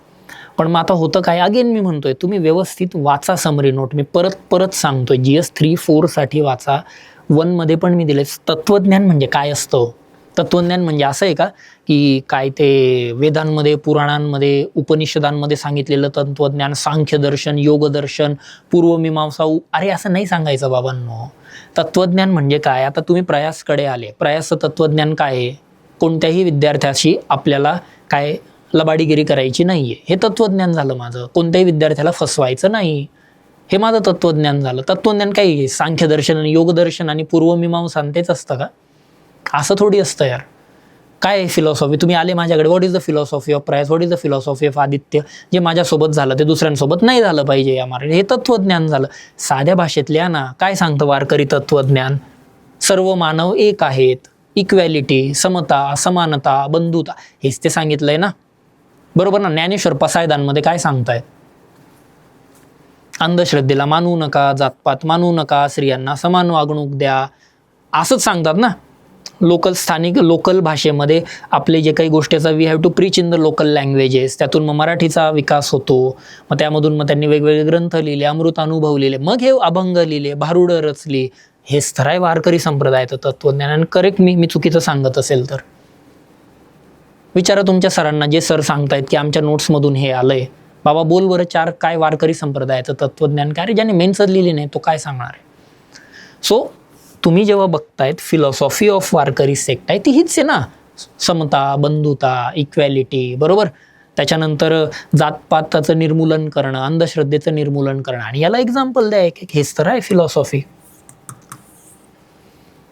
[SPEAKER 1] पण मग आता होतं काय, अगेन मी म्हणतोय तुम्ही व्यवस्थित वाचा समरी नोट. मी परत सांगतोय, GS 3-4 साठी वाचा. 1 मध्ये पण मी दिले. तत्वज्ञान म्हणजे काय असतं? तत्वज्ञान म्हणजे असं आहे का की काय ते वेदांमध्ये, पुराणांमध्ये, उपनिषदांमध्ये सांगितलेलं तत्वज्ञान, सांख्यदर्शन, योगदर्शन, पूर्वमीमांसा, अरे असं नाही सांगायचं बाबांनो. तत्वज्ञान म्हणजे काय? आता तुम्ही प्रयासकडे आले, प्रयासचं तत्वज्ञान काय आहे? कोणत्याही विद्यार्थ्याशी आपल्याला काय लबाडीगिरी करायची नाहीये, हे तत्वज्ञान झालं माझं. कोणत्याही विद्यार्थ्याला फसवायचं नाही, हे माझं तत्वज्ञान झालं. तत्वज्ञान काय? सांख्यदर्शन, योगदर्शन आणि पूर्वमीमांसा तेच असतं का? असं थोडी असतं यार. काय फिलॉसॉफी? तुम्ही आले माझ्याकडे, what is the philosophy of Prayas, what is the philosophy of Aditya. जे माझ्यासोबत झालं ते दुसऱ्यांसोबत नाही झालं पाहिजे या मार्गाने, हे तत्वज्ञान झालं. साध्या भाषेत लिहा ना, काय सांगतं वारकरी तत्वज्ञान? सर्व मानव एक आहेत, इक्वॅलिटी, समता, समानता, बंधुता, हेच ते सांगितलंय ना, बरोबर ना. ज्ञानेश्वर पसायदानमध्ये काय सांगतायत? अंधश्रद्धेला मानू नका, जातपात मानू नका, स्त्रियांना समान वागणूक द्या, असंच सांगतात ना. स्थानिक लोकल भाषेमध्ये आपले जे काही गोष्टीचा we have to preach in the local languages, त्यातून मग मराठीचा विकास होतो. मग त्यामधून मग त्यांनी वेगवेगळे ग्रंथ लिहिले, अमृतानुभव लिहिले, मग हे अभंग लिहिले, भारुडं रचली. हेच तर आहे वारकरी संप्रदायाचं तत्वज्ञान. आणि करेक्ट मी चुकीचं सांगत असेल तर विचारा तुमच्या सरांना, जे सर सांगतायत की आमच्या नोट्समधून हे आलंय. बाबा बोल बरं 4 काय वारकरी संप्रदायाचं तत्वज्ञान काय रे, ज्याने मेन्सच लिहिली नाही तो काय सांगणार आहे. सो तुम्ही जेव्हा बघतायत फिलॉसॉफी ऑफ वारकरी सेक्ट आहे ती हीच आहे ना, समता, बंधुता, इक्वॅलिटी, बरोबर. त्याच्यानंतर जातपाताचं निर्मूलन करणं, अंधश्रद्धेचं निर्मूलन करणं, आणि याला एक्झाम्पल द्या एक. हेच तर आहे फिलॉसॉफी,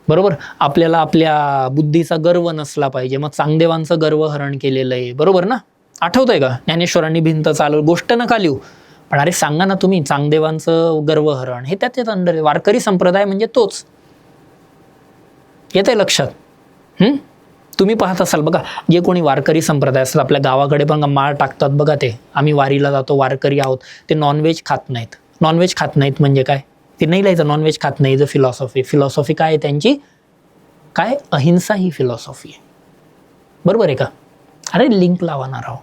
[SPEAKER 1] बरोबर. आपल्याला आपल्या बुद्धीचा गर्व नसला पाहिजे, मग चांगदेवांचं गर्वहरण केलेलं आहे, बरोबर ना. आठवतंय का ज्ञानेश्वरांनी भिंत चालव, गोष्ट नका लिहू, पण अरे सांगा ना तुम्ही चांगदेवांचं गर्वहरण हे त्याच्यात अंडर. वारकरी संप्रदाय म्हणजे तोच. येतंय लक्षात. तुम्ही पाहत असाल बघा, जे कोणी वारकरी संप्रदाय असतात आपल्या गावाकडे पण माळ टाकतात बघा, ते आम्ही वारीला जातो वारकरी आहोत, ते नॉनव्हेज खात नाहीत. नॉनव्हेज खात नाहीत म्हणजे काय, ते नाही लिहायचं नॉनव्हेज खात नाही. फिलॉसॉफी काय आहे त्यांची, काय अहिंसा ही फिलॉसॉफी आहे, बरोबर आहे का. अरे लिंक लावणार आहो,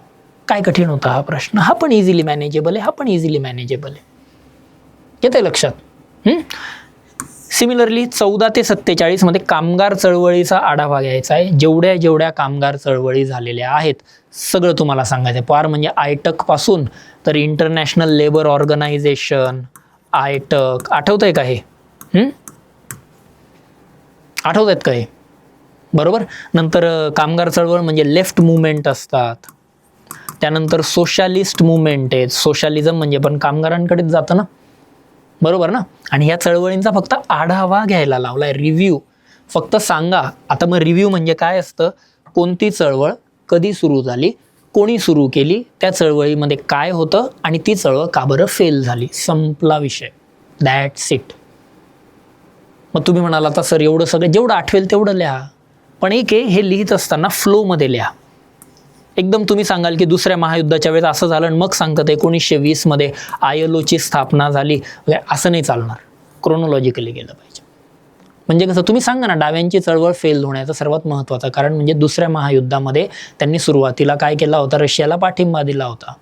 [SPEAKER 1] काय कठीण होता हा प्रश्न. हा पण इझिली मॅनेजेबल आहे, येतंय लक्षात. सिमिलरली 14 ते 47 मध्ये कामगार चळवळीचा आढावा घ्यायचा आहे. जेवढ्या कामगार चळवळी झालेल्या आहेत सगळं तुम्हाला सांगायचं आहे. पार म्हणजे आयटक पासून तर इंटरनॅशनल लेबर ऑर्गनायझेशन, आयटक, आठवतंय का हे, आठवत का हे, बरोबर. नंतर कामगार चळवळ म्हणजे लेफ्ट मुवमेंट असतात. त्यानंतर सोशलिस्ट मुवमेंट आहे. सोशलिझम म्हणजे पण कामगारांकडेच जातं ना, बरोबर ना. आणि ह्या चळवळींचा फक्त आढावा घ्यायला लावलाय, रिव्ह्यू. फक्त सांगा. आता मग रिव्ह्यू म्हणजे काय असतं, कोणती चळवळ कधी सुरू झाली, कोणी सुरू केली, त्या चळवळीमध्ये काय होतं, आणि ती चळवळ का बरं फेल झाली. संपला विषय, दॅट्स इट. मग तुम्ही म्हणाला आता सर एवढं सगळं जेवढं आठवेल तेवढं लिहा, पण एक आहे हे लिहित असताना फ्लोमध्ये लिहा. एकदम तुम्ही सांगाल की दुसऱ्या महायुद्धाच्या वेळेस असं झालं आणि मग सांगतात 1920 मध्ये ILOची स्थापना झाली, असं नाही चालणार. क्रोनॉलॉजिकली गेलं पाहिजे. म्हणजे कसं तुम्ही सांगा ना, डाव्यांची चळवळ फेल होण्याचं सर्वात महत्त्वाचं कारण म्हणजे दुसऱ्या महायुद्धामध्ये त्यांनी सुरुवातीला काय केला होता, रशियाला पाठिंबा दिला होता,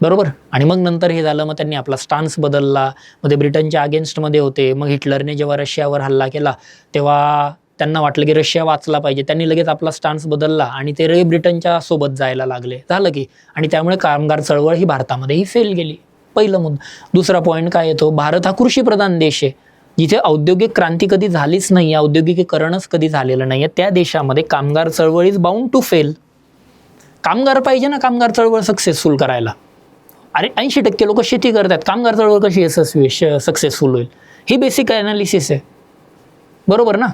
[SPEAKER 1] बरोबर. आणि मग नंतर हे झालं, मग त्यांनी आपला स्टान्स बदलला, मध्ये ब्रिटनच्या अगेन्स्टमध्ये होते. मग हिटलरने जेव्हा रशियावर हल्ला केला तेव्हा त्यांना वाटलं की रशिया वाचला पाहिजे, त्यांनी लगेच आपला स्टान्स बदलला आणि ते ब्रिटनच्या सोबत जायला लागले, झालं की. आणि त्यामुळे कामगार चळवळ ही भारतामध्येही फेल गेली. पहिलं मुद्दा. दुसरा पॉईंट काय येतो, भारत हा कृषीप्रधान देश आहे, जिथे औद्योगिक क्रांती कधी झालीच नाही, औद्योगिकीकरणच कधी झालेलं नाही. त्या देशामध्ये कामगार चळवळ इज बाउंड टू फेल. कामगार पाहिजे ना कामगार चळवळ सक्सेसफुल करायला. अरे 80% लोक शेती करतात, कामगार चळवळ कशी यशस्वी सक्सेसफुल होईल, ही बेसिक ॲनालिसिस आहे, बरोबर ना.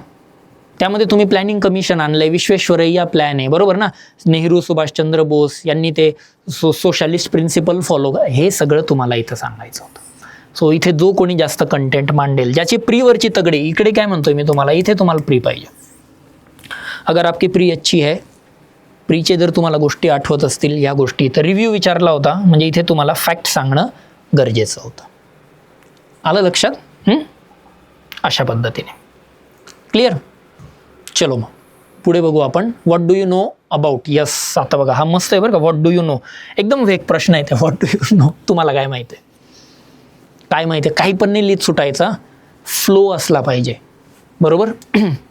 [SPEAKER 1] त्यामध्ये तुम्ही प्लॅनिंग कमिशन आणलंय, विश्वेश्वरय्या प्लॅन आहे, बरोबर ना. नेहरू, सुभाषचंद्र बोस यांनी ते सोशलिस्ट प्रिन्सिपल फॉलो, हे सगळं तुम्हाला इथं सांगायचं होतं. सो इथे जो कोणी जास्त कंटेंट मांडेल, ज्याची प्रीवरची तगडी, इकडे काय म्हणतोय मी तुम्हाला, इथे तुम्हाला प्री पाहिजे. अगर आपकी प्री अच्छी है, प्रीचे जर तुम्हाला गोष्टी आठवत असतील या गोष्टी, तर रिव्ह्यू विचारला होता, म्हणजे इथे तुम्हाला फॅक्ट सांगणं गरजेचं होतं. आलं लक्षात. अशा पद्धतीने क्लिअर. चलो मग पुढे बघू आपण. What do you know about. Yes, आता बघा हा मस्त आहे बरं का. व्हॉट डू यू नो, एकदम वेग प्रश्न आहे. व्हॉट डू यू नो, तुम्हाला काय माहिती आहे, काय माहिती आहे. काही पण नाही लिहित सुटायचा, फ्लो असला पाहिजे, बरोबर.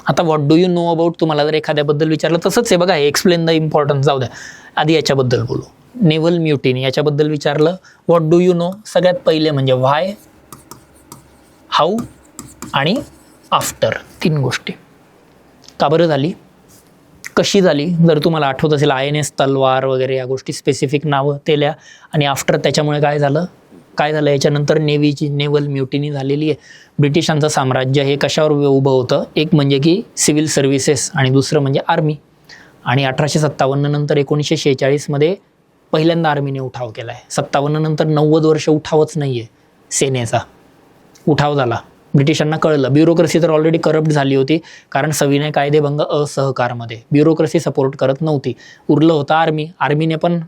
[SPEAKER 1] आता what do you know about, तुम्हाला जर एखाद्याबद्दल विचारलं, तसंच आहे बघा, एक्सप्लेन द इम्पॉर्टन्स. जाऊ द्या, आधी याच्याबद्दल बोलू. नेव्हल म्युटिनी याच्याबद्दल विचारलं, व्हॉट डू यू नो. सगळ्यात पहिले म्हणजे व्हाय, हाऊ आणि आफ्टर, 3 गोष्टी. का बरं झाली, कशी झाली, जर तुम्हाला आठवत असेल INS तलवार वगैरे या गोष्टी, स्पेसिफिक नावं तेल्या. आणि आफ्टर त्याच्यामुळे काय झालं याच्यानंतर नेव्हीची नेव्हल म्युटिनी झालेली आहे. ब्रिटिशांचं साम्राज्य हे कशावर उभं होतं, एक म्हणजे की सिव्हिल सर्व्हिसेस आणि दुसरं म्हणजे आर्मी. आणि 1857 नंतर 1946 मध्ये पहिल्यांदा आर्मीने उठाव केला आहे. 57 नंतर 90 वर्ष उठावच नाही आहे, सेनेचा उठाव झाला. ब्रिटिशांना कळलं, ब्युरोक्रेसी तर ऑलरेडी करप्ट झाली होती, कारण सविनय कायदेभंग असहकारमध्ये ब्युरोक्रेसी सपोर्ट करत नव्हती. उरलं होतं आर्मी. आर्मीने पण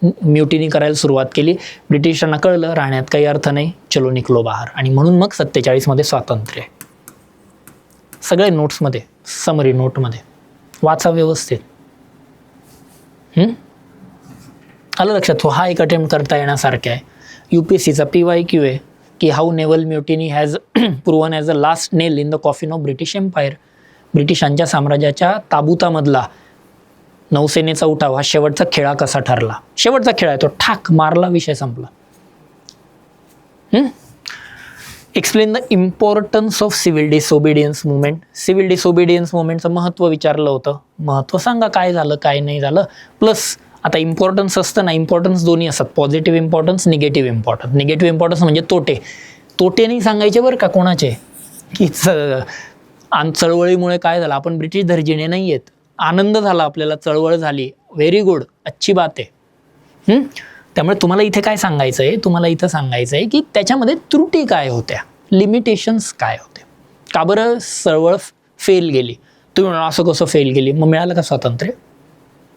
[SPEAKER 1] म्युटिनी करायला सुरुवात केली. ब्रिटिशांना कळलं राहण्यात काही अर्थ नाही, चलो निकलो बाहेर. आणि म्हणून मग 47 मध्ये स्वातंत्र्य. सगळे नोट्समध्ये समरी नोटमध्ये वाचा व्यवस्थित. आलं लक्षात. हा एक अटेम्प्ट करता येण्यासारखा आहे. UPSCचा PYQ आहे की how naval mutiny has proven as a last nail in the coffin of British empire. ब्रिटिशांच्या साम्राज्याच्या ताबुतामधला नौसेनेचा उठाव हा शेवटचा खेळा कसा ठरला. शेवटचा खेळ आहे तो, ठाक मारला, विषय संपला. Explain the importance of civil disobedience movement. Civil disobedience मुवमेंटचं महत्त्व विचारलं होतं. महत्त्व सांगा, काय झालं काय नाही झालं. प्लस आता इम्पॉर्टन्स असतं ना, इम्पॉर्टन्स दोन्ही असतात, positive importance, negative importance. Negative importance म्हणजे तोटे नाही सांगायचे बरं का कोणाचे, की चळवळीमुळे काय झालं, आपण ब्रिटिश दर्जिने नाही आहेत, आनंद झाला आपल्याला, चळवळ झाली, व्हेरी गुड, अच्छी बात आहे. त्यामुळे तुम्हाला इथे काय सांगायचं आहे, तुम्हाला इथं सांगायचं आहे की त्याच्यामध्ये त्रुटी काय होत्या, लिमिटेशन्स काय होते, का बरं चळवळ फेल गेली. तुम्ही म्हणा असं कसं फेल गेली, मग मिळालं का स्वातंत्र्य.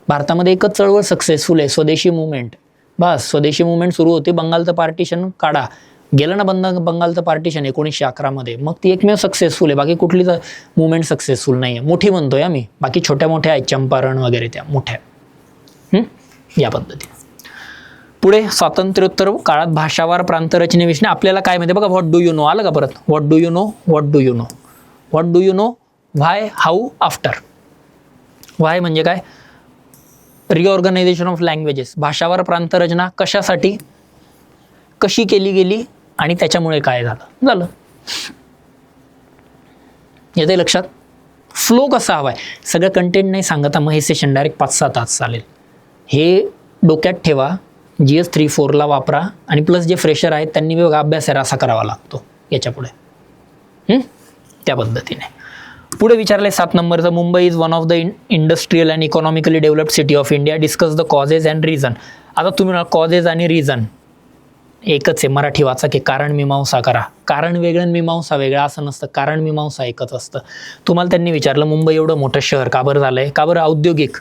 [SPEAKER 1] भारतामध्ये एकच चळवळ सक्सेसफुल आहे, स्वदेशी मुवमेंट. बस स्वदेशी मुवमेंट सुरू होती, बंगालचं पार्टिशन काढा, गेलं ना बंगालचं पार्टिशन 1911 मग ती एकमेव सक्सेसफुल आहे. बाकी कुठलीच मुवमेंट सक्सेसफुल नाही आहे. मोठी म्हणतोय आम्ही, बाकी छोट्या मोठ्या आहेत, चंपारण वगैरे त्या मोठ्या. या पद्धतीने पुढे स्वातंत्र्योत्तर काळात भाषावार प्रांतरचनेविषयी आपल्याला काय माहिती बघा. व्हॉट डू यू नो आलं का परत. What do you know, what do you know, what do you know, why, how, after. Why म्हणजे काय, रिऑर्गनायझेशन ऑफ लँग्वेजेस. भाषावार प्रांतरचना कशासाठी, कशी केली गेली आणि त्याच्यामुळे काय झालं. येते लक्षात. फ्लो कसा हवाय, सगळं कंटेंट नाही सांगता, मग हे सेशन डायरेक्ट 5-6 तास चालेल. हे डोक्यात ठेवा, GS 3-4ला वापरा. आणि प्लस जे फ्रेशर आहेत त्यांनी बघा अभ्यास असा करावा लागतो याच्या पुढे. त्या पद्धतीने पुढे विचारले 7 नंबरचं. Mumbai is one of the industrial and economically developed city of India. Discuss the causes and reason. आता तुम्ही म्हणा कॉजेस आणि रिझन एकच आहे, मराठी वाचा की कारण मीमांसा करा. कारण वेगळं मीमांसा वेगळं असं नसतं, कारण मीमांसा एकच असतं. तुम्हाला त्यांनी विचारलं मुंबई एवढं मोठं शहर का बरं झालंय, का बरं औद्योगिक,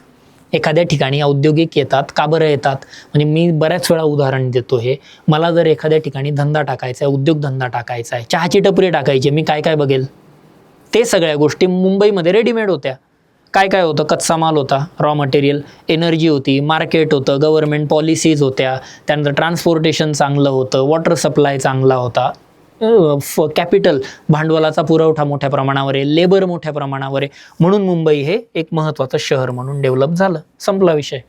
[SPEAKER 1] एखाद्या ठिकाणी औद्योगिक येतात, का बरं येतात. म्हणजे मी बऱ्याच वेळा उदाहरण देतो हे. मला जर एखाद्या ठिकाणी धंदा टाकायचा आहे, उद्योगधंदा टाकायचा आहे, चहाची टपरी टाकायची, मी काय काय बघेल, ते सगळ्या गोष्टी मुंबईमध्ये रेडीमेड होत्या. काय काय होतं, कच्चा माल होता, रॉ मटेरियल, एनर्जी होती, मार्केट होतं, गव्हर्नमेंट पॉलिसीज होत्या, त्यानंतर ट्रान्सपोर्टेशन चांगलं होतं, वॉटर सप्लाय चांगला होता, कॅपिटल भांडवलाचा पुरवठा मोठ्या प्रमाणावर आहे, लेबर मोठ्या प्रमाणावर आहे. म्हणून मुंबई हे एक महत्त्वाचं शहर म्हणून डेव्हलप झालं, संपला विषय.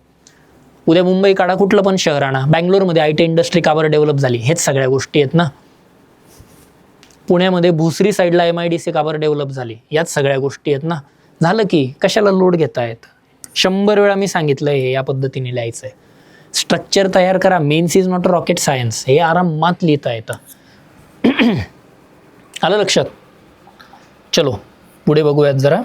[SPEAKER 1] उद्या मुंबई काढा, कुठलं पण शहर आणा, बँगलोरमध्ये IT इंडस्ट्री का बरं डेव्हलप झाली, हेच सगळ्या गोष्टी आहेत ना. पुण्यामध्ये भुसरी साईडला MIDC का बरं डेव्हलप झाली, याच सगळ्या गोष्टी आहेत ना. झालं की कशाला लोड घेतायत. 100 वेळा मी सांगितलं हे या पद्धतीने लिहायचं आहे. स्ट्रक्चर तयार करा, mains is not rocket science, हे आरामात लिहिता येतं. आलं लक्षात. चलो पुढे बघूयात जरा.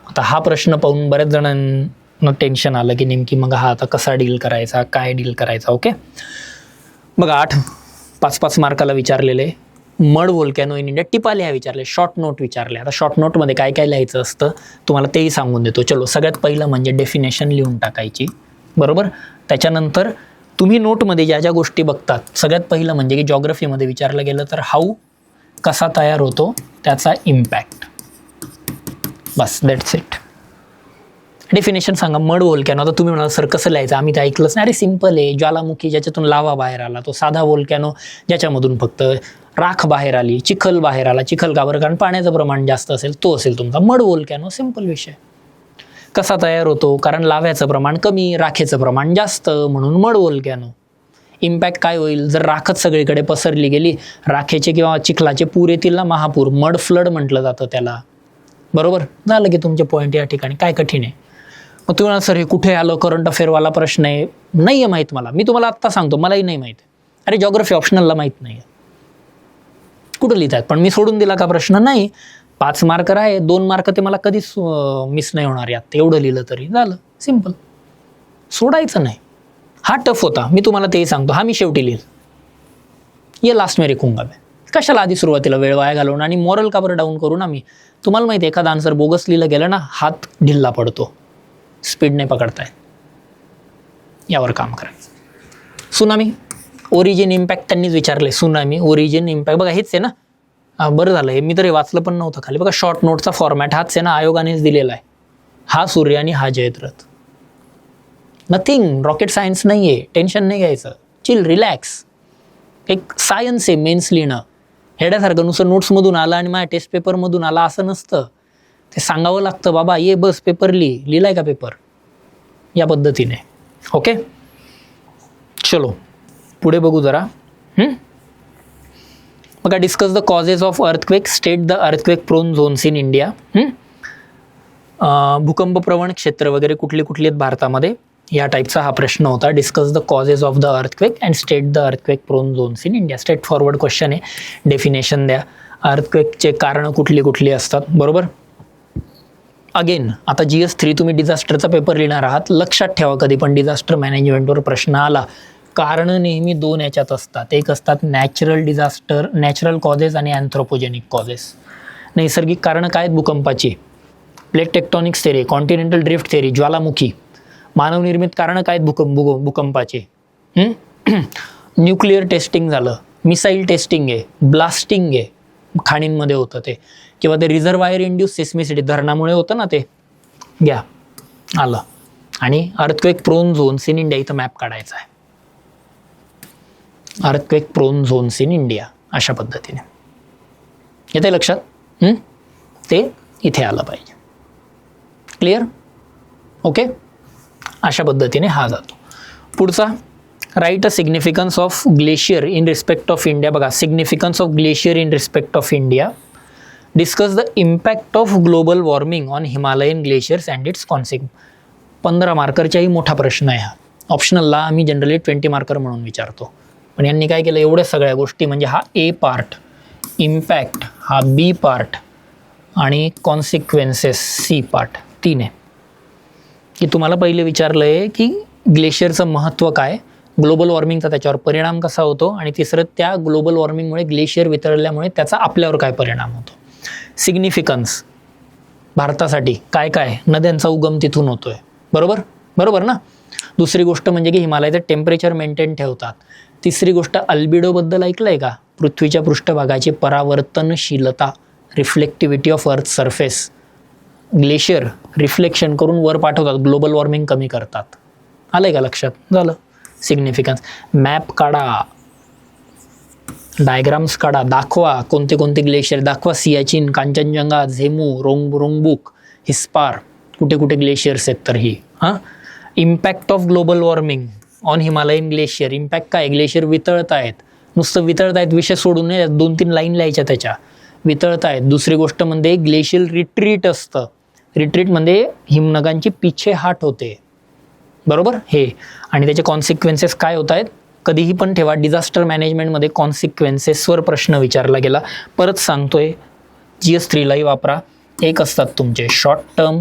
[SPEAKER 1] आता हा प्रश्न पाहून बऱ्याच जणांना टेन्शन आलं की नेमकी मग हा आता कसा डील करायचा, काय डील करायचा. ओके बघा 8 5-5 मार्काला विचारलेले. मड व्होल्कॅनो इन इंडिया, टिपा लिहा विचारले, शॉर्ट नोट विचारले. आता शॉर्ट नोटमध्ये काय काय लिहायचं असतं तुम्हाला तेही सांगून देतो. चलो सगळ्यात पहिलं म्हणजे डेफिनेशन लिहून टाकायची, बरोबर. त्याच्यानंतर तुम्ही नोटमध्ये ज्या ज्या गोष्टी बघतात, सगळ्यात पहिलं म्हणजे की जॉग्रफीमध्ये विचारलं गेलं तर हाऊ, कसा तयार होतो, त्याचा impact, bus that's it. Definition सांगा. मड व्होल्कॅनो, आता तुम्ही म्हणाल सर कसं लिहायचं, आम्ही ते ऐकलंच नाही. अरे सिम्पल आहे, ज्वालामुखी ज्याच्यातून लावा बाहेर आला तो साधा व्होल्कॅनो, ज्याच्यामधून फक्त राख बाहेर आली, चिखल बाहेर आला. चिखल का बरं, कारण पाण्याचं प्रमाण जास्त असेल, तो असेल तुमचा मड व्होल्कॅनो. सिम्पल विषय. कसा तयार होतो, कारण लाव्याचं प्रमाण कमी, राखेचं प्रमाण जास्त, म्हणून मड व्होल्कॅनो. इम्पॅक्ट काय होईल, जर राखच सगळीकडे पसरली गेली, राखेचे किंवा चिखलाचे पूर येतील ना, महापूर, मड फ्लड म्हटलं जातं त्याला, बरोबर. झालं की तुमचे पॉईंट या ठिकाणी. काय कठीण आहे. मग तुम्हाला सर हे कुठे आलं, करंट अफेअरवाला प्रश्न आहे, नाही आहे माहीत मला, मी तुम्हाला आत्ता सांगतो, मलाही नाही माहीत. अरे जॉग्रफी ऑप्शनलला माहीत नाही आहे, कुठं लिहित आहेत, पण मी सोडून दिला का प्रश्न, नाही. 5 मार्क आहे, 2 मार्क ते मला कधीच मिस नाही होणार यात, एवढं लिहिलं तरी झालं, सिम्पल. सोडायचं नाही. हा टफ होता, मी तुम्हाला तेही सांगतो, हा मी शेवटी लिहिल. ये लास्ट मेरे कुंगा में. कशाला आधी सुरुवातीला वेळ वाया घालवून आणि मॉरल का बरं डाऊन करू ना. मी तुम्हाला माहिती आहे, एखादा आन्सर बोगस लिहिलं गेलं ना, हात ढिल्ला पडतो, स्पीड नाही पकडताय. यावर काम करायचं. सुनामी, ओरिजिन इम्पॅक्ट त्यांनीच विचारले. सुनामी, ओरिजिन इम्पॅक्ट, बघा हेच आहे ना, बरं झालं हे मी तर हे वाचलं पण नव्हतं खाली. बघा शॉर्ट नोटचा फॉर्मॅट हाच आहे ना, आयोगानेच दिलेला आहे. हा सूर्य आणि हा जयद्रथ. नथिंग रॉकेट सायन्स नाही आहे, टेन्शन नाही घ्यायचं, चिल रिलॅक्स. एक सायन्स आहे मेन्स लिहिणं. हेड्यासारखं नुसतं नोट्समधून आलं आणि माझ्या टेस्ट पेपरमधून आला असं नसतं. ते सांगावं लागतं, बाबा ये बस पेपर लिहिलाय का पेपर, या पद्धतीने. ओके चलो पुढे बघू जरा. बघा discuss the causes of earthquake, state the earthquake prone zones in India. भूकंपप्रवण क्षेत्र वगैरे कुठली कुठली आहेत भारतामध्ये, या टाईपचा हा प्रश्न होता. Discuss the causes of the earthquake and state the earthquake prone zones in India. Straightforward question आहे. डेफिनेशन द्या. अर्थक्वेकचे कारण कुठली कुठली असतात, बरोबर. अगेन आता GS3 तुम्ही डिझास्टरचा पेपर लिहिणार आहात. लक्षात ठेवा कधी पण डिझास्टर मॅनेजमेंटवर प्रश्न आला, कारण नेहमी दोन याच्यात असतात. एक असतात नॅचरल डिझास्टर, नॅचरल कॉजेस, आणि अँथ्रोपोजेनिक कॉजेस. नैसर्गिक कारणं काय आहेत भूकंपाची, plate tectonics theory, continental drift theory, ज्वालामुखी. मानवनिर्मित कारणं काय आहेत भूकंपाचे, न्यूक्लिअर टेस्टिंग झालं, मिसाईल टेस्टिंग आहे, ब्लास्टिंग आहे, खाणींमध्ये होतं ते, किंवा ते रिझर्वायर इंड्यूस सिस्मिसिटी, धरणामुळे होतं ना ते, घ्या आलं. आणि earthquake prone zones in India, इथं मॅप काढायचा आहे. Earthquake prone zones in India अशा पद्धतीने येते लक्षात. ते इथे आलं पाहिजे. क्लिअर. ओके अशा पद्धतीने हा जातो. पुढचा, write a significance of glacier in respect of India. बघा significance of glacier in respect of India. Discuss the impact of global warming on Himalayan glaciers and its consequence. 15 मार्करचाही मोठा प्रश्न आहे हा. ऑप्शनलला आम्ही जनरली 20 मार्कर म्हणून विचारतो, पण यांनी काय केलं, एवढ्या सगळ्या गोष्टी म्हणजे हा A पार्ट, इम्पॅक्ट हा B पार्ट, आणि कॉन्सिक्वेन्सेस C पार्ट, 3 आहे. की तुम्हाला पहिले विचारलं आहे की ग्लेशियरचं महत्त्व काय, ग्लोबल वॉर्मिंगचा त्याच्यावर परिणाम कसा होतो, आणि तिसरं त्या ग्लोबल वॉर्मिंगमुळे ग्लेशियर वितळल्यामुळे त्याचा आपल्यावर काय परिणाम होतो. सिग्निफिकन्स भारतासाठी काय काय, नद्यांचा उगम तिथून होतोय, बरोबर ना. दुसरी गोष्ट म्हणजे की हिमालयाचं टेम्परेचर मेंटेन ठेवतात. तिसरी गोष्ट अल्बिडोबद्दल ऐकलं आहे का, पृथ्वीच्या पृष्ठभागाची परावर्तनशीलता, reflectivity of earth surface. Glacier reflection करून वर पाठवतात, ग्लोबल वॉर्मिंग कमी करतात. आलं आहे का लक्षात. झालं सिग्निफिकन्स. मॅप काढा, डायग्राम्स काढा, दाखवा कोणते कोणते ग्लेशियर दाखवा. सियाचीन, कांचनजंगा, झेमू, रोंगबुक, हिस्पार, कुठे कुठे ग्लेशियर्स आहेत. तर ही impact of global warming on Himalayan glacier. Impact काय, ग्लेशियर वितळत आहेत, नुसतं वितळत आहेत विषय सोडून नये, 2-3 लाईन लिहायच्या त्याच्या, वितळत आहेत. दुसरी गोष्ट म्हणजे ग्लेशियल रिट्रीट असतं. रिट्रीट म्हणजे हिमनगांची पिछेहाट होते, बरोबर हे. आणि त्याचे कॉन्सिक्वेन्सेस काय होत आहेत, कधीही पण ठेवा डिझास्टर मॅनेजमेंटमध्ये कॉन्सिक्वेन्सेसवर प्रश्न विचारला गेला. परत सांगतोय GS3लाही वापरा. एक असतात तुमचे शॉर्ट टर्म,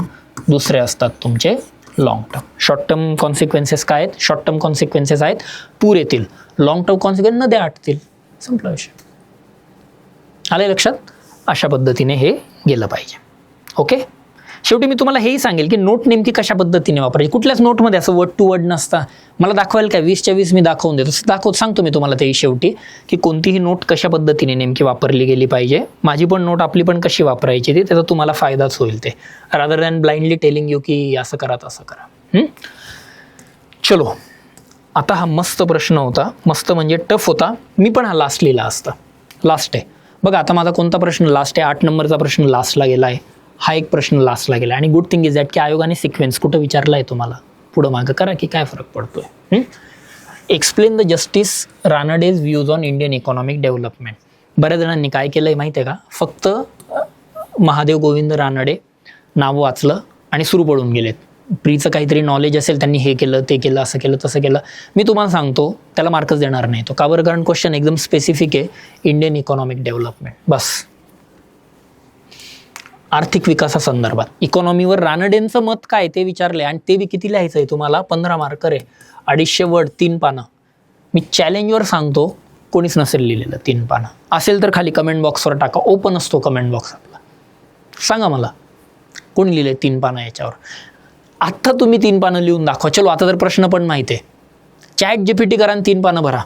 [SPEAKER 1] दुसरे असतात तुमचे long term. Short term consequences काय आहेत, शॉर्ट टर्म कॉन्सिक्वेन्सेस आहेत पूर येतील, लॉंग टर्म कॉन्सिक्वेन्स नद्या आटतील, संपला विषय. आले लक्षात. अशा पद्धतीने हे गेलं पाहिजे. ओके शेवटी मी तुम्हाला हेही सांगेल की नोट नेमकी कशा पद्धतीने वापरायची. कुठल्याच नोटमध्ये असं वर्ड टू वर्ड नसता. मला दाखवायला काय 20च्या 20 मी दाखवून देतो, सांगतो मी तुम्हाला तेही शेवटी की कोणतीही नोट कशा पद्धतीने नेमकी वापरली गेली पाहिजे. माझी पण नोट आपली पण कशी वापरायची ती, त्याचा तुम्हाला फायदाच होईल ते, rather than blindly telling you की असं करा तसं करा. चलो आता हा मस्त प्रश्न होता, मस्त म्हणजे टफ होता. मी पण हा लास्ट लिहिला असता, लास्ट आहे. बघा आता माझा कोणता प्रश्न लास्ट आहे, 8 नंबरचा प्रश्न लास्टला गेला आहे. हा एक प्रश्न लास्टला गेला. आणि गुड थिंग इज दॅट की आयोगाने सिक्वेन्स कुठं विचारला आहे तुम्हाला, पुढं मागं करा की काय फरक पडतोय. Explain the Justice Ranade's views on Indian economic development. बऱ्याच जणांनी काय केलं आहे माहिती आहे का, फक्त महादेव गोविंद रानडे नाव वाचलं आणि सुरू पडून गेलेत. प्रीचं काहीतरी नॉलेज असेल, त्यांनी हे केलं ते केलं असं केलं तसं केलं. मी तुम्हाला सांगतो त्याला मार्कच देणार नाही तो. का बरं, कारण क्वेश्चन एकदम स्पेसिफिक आहे, इंडियन इकॉनॉमिक डेव्हलपमेंट बस. आर्थिक विकासासंदर्भात इकॉनॉमीवर रानडेंचं मत काय ते विचारले, आणि ते बी किती लिहायचं आहे तुम्हाला, 15 मार्कर आहे, 250 वर्ड, 3 पानं. मी चॅलेंजवर सांगतो कोणीच नसेल लिहिलेलं 3 पानं. असेल तर खाली कमेंट बॉक्सवर टाका, ओपन असतो कमेंट बॉक्स आपला. सांगा मला कोणी लिहिले 3 पानं याच्यावर. आत्ता तुम्ही 3 पानं लिहून दाखवा. चलो आता तर प्रश्न पण माहिती आहे, चॅट GPT करा आणि 3 पानं भरा.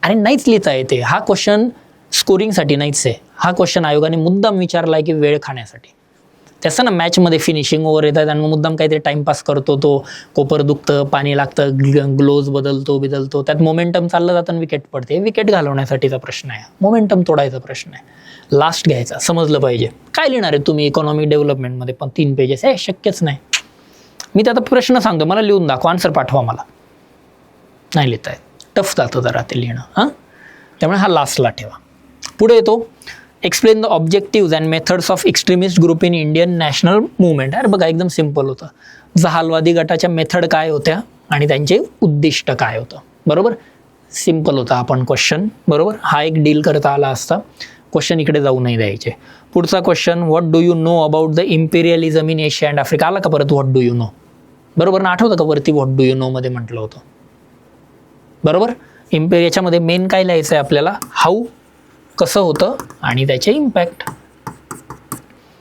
[SPEAKER 1] अरे नाहीच लिहिता येते. हा क्वेश्चन स्कोरिंगसाठी नाहीच आहे. हा क्वेश्चन आयोगाने मुद्दाम विचारला आहे की वेळ खाण्यासाठी. त्याचं ना मॅचमध्ये फिनिशिंग ओव्हर येतात आणि मुद्दाम काहीतरी टाइमपास करतो, तो कोपर दुखतं, पाणी लागतं, ग्लोव्ज बदलतो, त्यात मोमेंटम चाललं जातं आणि विकेट पडते. विकेट घालवण्यासाठीचा प्रश्न आहे, मोमेंटम तोडायचा प्रश्न आहे. लास्ट घ्यायचा, समजलं पाहिजे. काय लिहिणार आहे तुम्ही इकॉनॉमिक डेव्हलपमेंटमध्ये पण 3 पेजेस? शक्यच नाही. मी त्यात प्रश्न सांगतो, मला लिहून दाखवा, आन्सर पाठवा मला. नाही लिहिता येत, टफ जातं जरा ते लिहिणं. हां, त्यामुळे हा लास्टला ठेवा. पुढे येतो, explain the objectives and methods of extremist group in Indian national movement. अरे बघा, एकदम सिम्पल होतं. जहालवादी गटाच्या मेथड काय होत्या आणि त्यांचे उद्दिष्ट काय होतं. बरोबर, सिम्पल होता आपण क्वेश्चन. बरोबर, हा एक डील करता आला असता. क्वेश्चन इकडे जाऊ नाही द्यायचे. पुढचा question, what do you know about the imperialism in Asia and Africa. आला का परत व्हॉट डू यू नो? बरोबर ना, आठवतं का वरती व्हॉट डू यू नो मध्ये म्हटलं होतं. बरोबर, याच्यामध्ये मेन काय लिहायचं आहे आपल्याला, हाऊ, कसं होतं आणि त्याचे इम्पॅक्ट.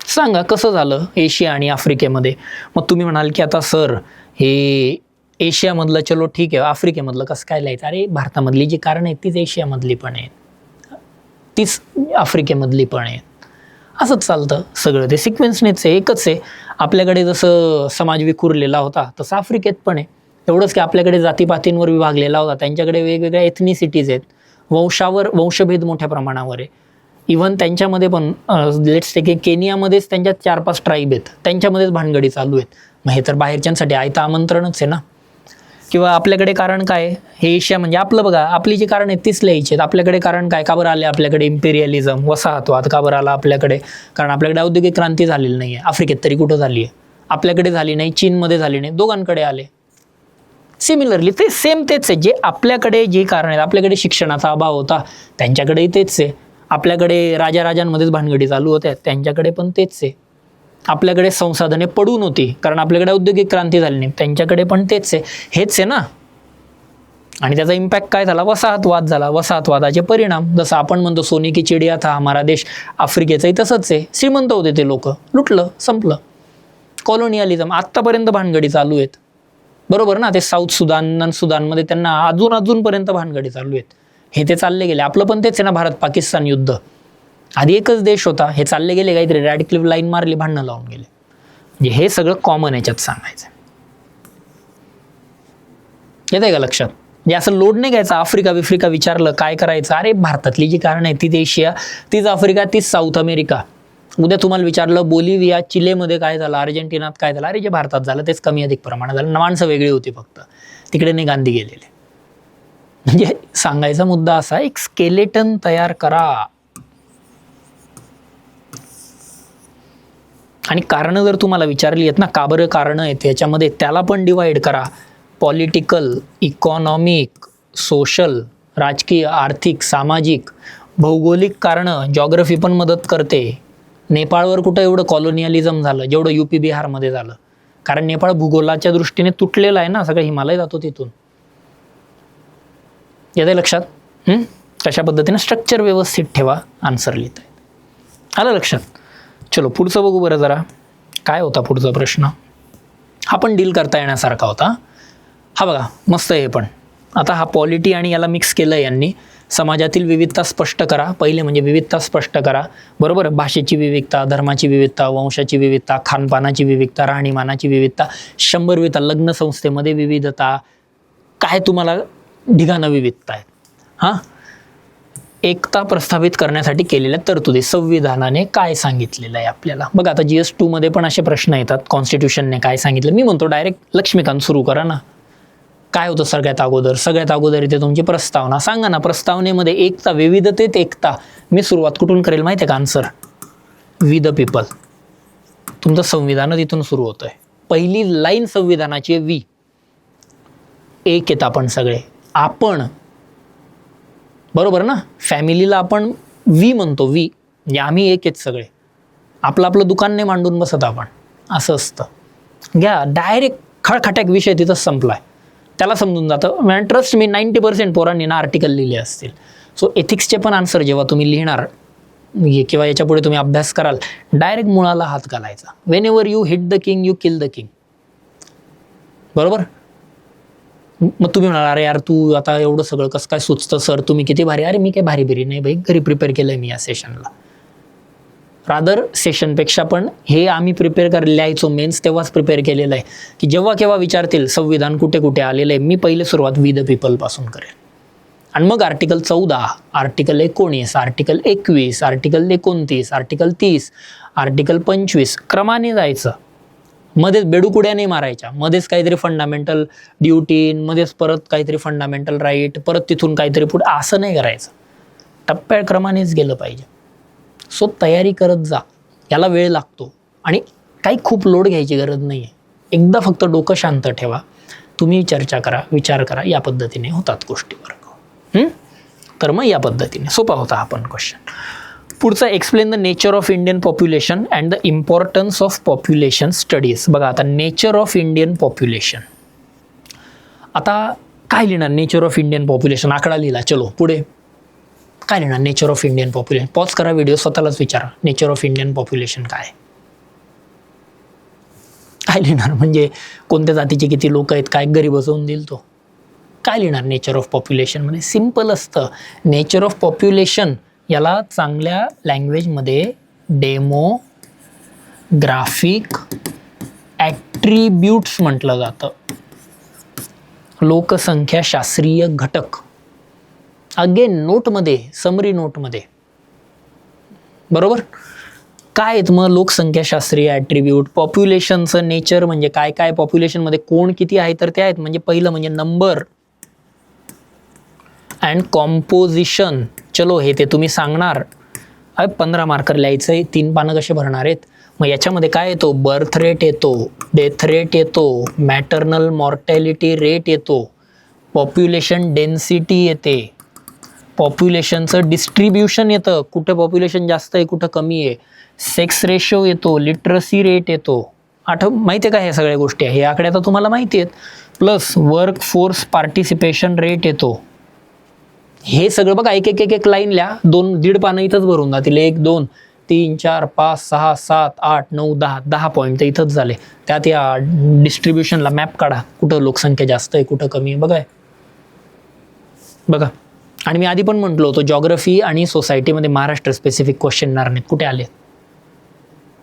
[SPEAKER 1] सांगा कसं झालं एशिया आणि आफ्रिकेमध्ये. मग तुम्ही म्हणाल की आता सर हे एशियामधलं चलो ठीक आहे, आफ्रिकेमधलं कसं काय लिहायचं? अरे भारतामधली जी कारणं आहेत तीच एशियामधली पण आहेत, तीच आफ्रिकेमधली पण आहेत. असंच चालतं सगळं, ते सिक्वेन्सनेच आहे, एकच आहे. आपल्याकडे जसं समाज विखुरलेला होता तसं आफ्रिकेत पण आहे. एवढंच की आपल्याकडे जातीपातींवर विभागलेला होता, त्यांच्याकडे वेगवेगळ्या एथनिसिटीज आहेत, वंशभेद मोठ्या प्रमाणावर आहे. इव्हन त्यांच्यामध्ये पण लेट्स टेक केनियामध्येच त्यांच्यात 4-5 ट्राईब आहेत, त्यांच्यामध्येच भानगडी चालू आहेत. मग हे तर बाहेरच्यांसाठी आयतं आमंत्रणच आहे ना. किंवा आपल्याकडे कारण काय, हे एशिया म्हणजे आपलं बघा, आपली जी कारण आहेत तीच लिहायची आहेत. आपल्याकडे कारण काय, का बरं आले आपल्याकडे इम्पेरियलिझम, वसाहतवाद का बरं आला आपल्याकडे? कारण आपल्याकडे औद्योगिक क्रांती झालेली नाही आहे. आफ्रिकेत तरी कुठं झाली आहे? आपल्याकडे झाली नाही, चीनमध्ये झाली नाही, दोघांकडे आले. सिमिलरली ते सेम तेच आहे. जे आपल्याकडे जे कारण आहेत, आपल्याकडे शिक्षणाचा अभाव होता, त्यांच्याकडेही तेच आहे. आपल्याकडे राजांमध्येच भानगडी चालू होत्या, त्यांच्याकडे पण तेच आहे. आपल्याकडे संसाधने पडून होती कारण आपल्याकडे औद्योगिक क्रांती झाली नाही, त्यांच्याकडे पण तेच आहे. हेच आहे ना. आणि त्याचा इम्पॅक्ट काय झाला? वसाहतवाद झाला. वसाहतवादाचे परिणाम, जसं आपण म्हणतो सोने की चिडिया था हमारा देश, आफ्रिकेचंही तसंच आहे. श्रीमंत होते ते लोक, लुटलं, संपलं. कॉलोनियलिझम आत्तापर्यंत भानगडी चालू आहेत. बरोबर ना, ते सुदानमध्ये त्यांना अजूनपर्यंत भानगडी चालू आहेत. हे ते चालले गेले. आपलं पण तेच आहे ना, भारत पाकिस्तान युद्ध. आधी एकच देश होता, हे चालले गेले, काहीतरी रॅडिकल लाईन मारली, भांडणं लावून गेले. म्हणजे हे सगळं कॉमन याच्यात सांगायचं. येतंय का लक्षात? म्हणजे असं लोड नाही घ्यायचा. आफ्रिका विचारलं काय करायचं? अरे भारतातली जी कारण आहे तीच एशिया, तीच आफ्रिका, तीच साऊथ अमेरिका. उद्या तुम्हाला विचारलं बोलिव्हिया, चिलेमध्ये काय झालं, अर्जेंटिनात काय झालं, अरे जे भारतात झालं तेच कमी अधिक प्रमाणात झालं. माणसं वेगळी होती फक्त, तिकडे नाही गांधी गेलेले. म्हणजे सांगायचा मुद्दा असा, एक स्केलेटन तयार करा. आणि कारणं जर तुम्हाला विचारली आहेत ना, का बरं कारणं आहेत याच्यामध्ये, त्याला पण डिवाइड करा. पॉलिटिकल, इकॉनॉमिक, सोशल, राजकीय, आर्थिक, सामाजिक, भौगोलिक कारणं. जॉग्रफी पण मदत करते. नेपाळवर कुठं एवढं कॉलोनियलिझम झालं जेवढं UP बिहारमध्ये झालं? कारण नेपाळ भूगोलाच्या दृष्टीने तुटलेला आहे ना, सगळं हिमालय जातो तिथून. येते लक्षात? कशा पद्धतीने स्ट्रक्चर व्यवस्थित ठेवा, आन्सर लिहिता येईल. आलं लक्षात? चलो पुढचं बघू बरं जरा. काय होता पुढचा प्रश्न? हा पण डील करता येण्यासारखा होता. हा बघा, मस्त आहे हे पण. आता हा पॉलिटी आणि याला मिक्स केलं यांनी. समाजातील विविधता स्पष्ट करा. पहिले म्हणजे विविधता स्पष्ट करा. बरोबर, भाषेची विविधता, धर्माची विविधता, वंशाची विविधता, खानपानाची विविधता, राहणीमानाची विविधता, 100 विविधता, लग्न संस्थेमध्ये विविधता, काय तुम्हाला ढिगाणं विविधता आहे. हां, एकता प्रस्थापित करण्यासाठी केलेल्या तरतुदी, संविधानाने काय सांगितलेलं आहे आपल्याला. बघा आता GS2 मध्ये पण असे प्रश्न येतात, कॉन्स्टिट्यूशनने काय सांगितलं. मी म्हणतो डायरेक्ट लक्ष्मीकांत सुरू करा ना. काय होतं सगळ्यात अगोदर इथे तुमची प्रस्तावना. सांगा ना, प्रस्तावनेमध्ये एकता, विविधतेत एकता. मी सुरुवात कुठून करेल माहिती आहे का? Answer we the people. तुमचं संविधान तिथून सुरू होतंय. पहिली लाईन संविधानाची वी. एक येत आपण सगळे, आपण. बरोबर ना, फॅमिलीला आपण वी म्हणतो, वी म्हणजे आम्ही एक आहेत सगळे. आपलं दुकान नाही मांडून बसत आपण, असं असतं. घ्या डायरेक्ट खळखटाक विषय तिथंच संपलाय. त्याला समजून जातं. ट्रस्ट मी 90% पोरांनी ना आर्टिकल लिहिले असतील. सो एथिक्सचे पण आन्सर जेव्हा तुम्ही लिहिणार किंवा याच्या पुढे तुम्ही अभ्यास कराल, डायरेक्ट मुळाला हात घालायचा. Wien ever you hit the king you kill the king. बरोबर, मग तुम्ही म्हणाल अरे यार तू आता एवढं सगळं कसं काय सुचतं सर, तुम्ही किती भारी. अरे मी काय भारी बिरी नाही भाई, घरी प्रिपेअर केलंय मी या सेशनला. रादर सेशनपेक्षा पण हे आम्ही प्रिपेअर लिहायचो मेन्स तेव्हाच प्रिपेअर केलेलं आहे की जेव्हा केव्हा विचारतील संविधान कुठे कुठे आलेलं आहे, मी पहिले सुरुवात वी द पीपल पासून करेल. आणि मग article 14, article 19, article 21, article 29, article 30, article 25 क्रमाने जायचं. मध्येच बेडूकुड्या नाही मारायच्या, मध्येच काहीतरी फंडामेंटल ड्युटी, मध्येच परत काहीतरी फंडामेंटल राईट, परत तिथून काहीतरी पुढे, असं नाही करायचं. टप्प्याक्रमानेच गेलं पाहिजे. सो तयारी करत जा, याला वेळ लागतो आणि काही खूप लोड घ्यायची गरज नाही आहे. एकदा फक्त डोकं शांत ठेवा, तुम्ही चर्चा करा, विचार करा, या पद्धतीने होतात गोष्टी वर्ग. तर मग या पद्धतीने सोपा होता हा पण क्वेश्चन. पुढचा, explain the nature of Indian population and the importance of population studies. बघा आता नेचर ऑफ इंडियन पॉप्युलेशन, आता काय लिहिणार नेचर ऑफ इंडियन पॉप्युलेशन, आकडा लिहिला, चलो पुढे काय लिहिणार nature of Indian population. Pause करा व्हिडिओ, स्वतःलाच विचारा नेचर ऑफ इंडियन पॉप्युलेशन काय लिहिणार, म्हणजे कोणत्या जातीचे किती लोक आहेत, काय घरी बसवून देईल तो, काय लिहिणार नेचर ऑफ पॉप्युलेशनमध्ये. सिम्पल असतं, नेचर ऑफ पॉप्युलेशन याला चांगल्या लँग्वेजमध्ये डेमोग्राफिक ॲट्रिब्यूट्स म्हटलं जातं, लोकसंख्या शास्त्रीय घटक. अगेन नोटमध्ये, समरी नोटमध्ये, बरोबर. काय आहेत मग लोकसंख्या शास्त्रीय ॲट्रिब्यूट. पॉप्युलेशनचं नेचर म्हणजे काय काय, पॉप्युलेशनमध्ये कोण किती आहे तर ते आहेत, म्हणजे पहिलं म्हणजे नंबर अँड कॉम्पोजिशन. चलो हे ते तुम्ही सांगणार, 15 मार्कर लिहायचं आहे, 3 पानं कसे भरणार आहेत. मग याच्यामध्ये काय येतो, बर्थ रेट येतो, डेथ रेट येतो, मॅटर्नल मॉर्टॅलिटी रेट येतो, पॉप्युलेशन डेन्सिटी येते, पॉप्युलेशनचं डिस्ट्रीब्युशन येतं, कुठे पॉप्युलेशन जास्त आहे कुठं कमी आहे, सेक्स रेशो येतो, लिटरसी रेट येतो. माहिती आहे का, ह्या सगळ्या गोष्टी आहे, हे आकडे आता तुम्हाला माहिती आहेत. Plus work force participation rate येतो. हे सगळं बघा, एक एक एक एक लाईन लिहा, 2-1.5 पानं इथंच भरून जातील. 1 2 3 4 5 6 7 8 9 10 पॉईंट तर इथंच झाले. त्यात या डिस्ट्रीब्युशनला मॅप काढा, कुठं लोकसंख्या जास्त आहे कुठं कमी आहे. बघा. आणि मी आधी पण म्हटलो होतो, जॉग्रफी आणि सोसायटीमध्ये महाराष्ट्र स्पेसिफिक क्वेश्चन येणार नाहीत. कुठे आले,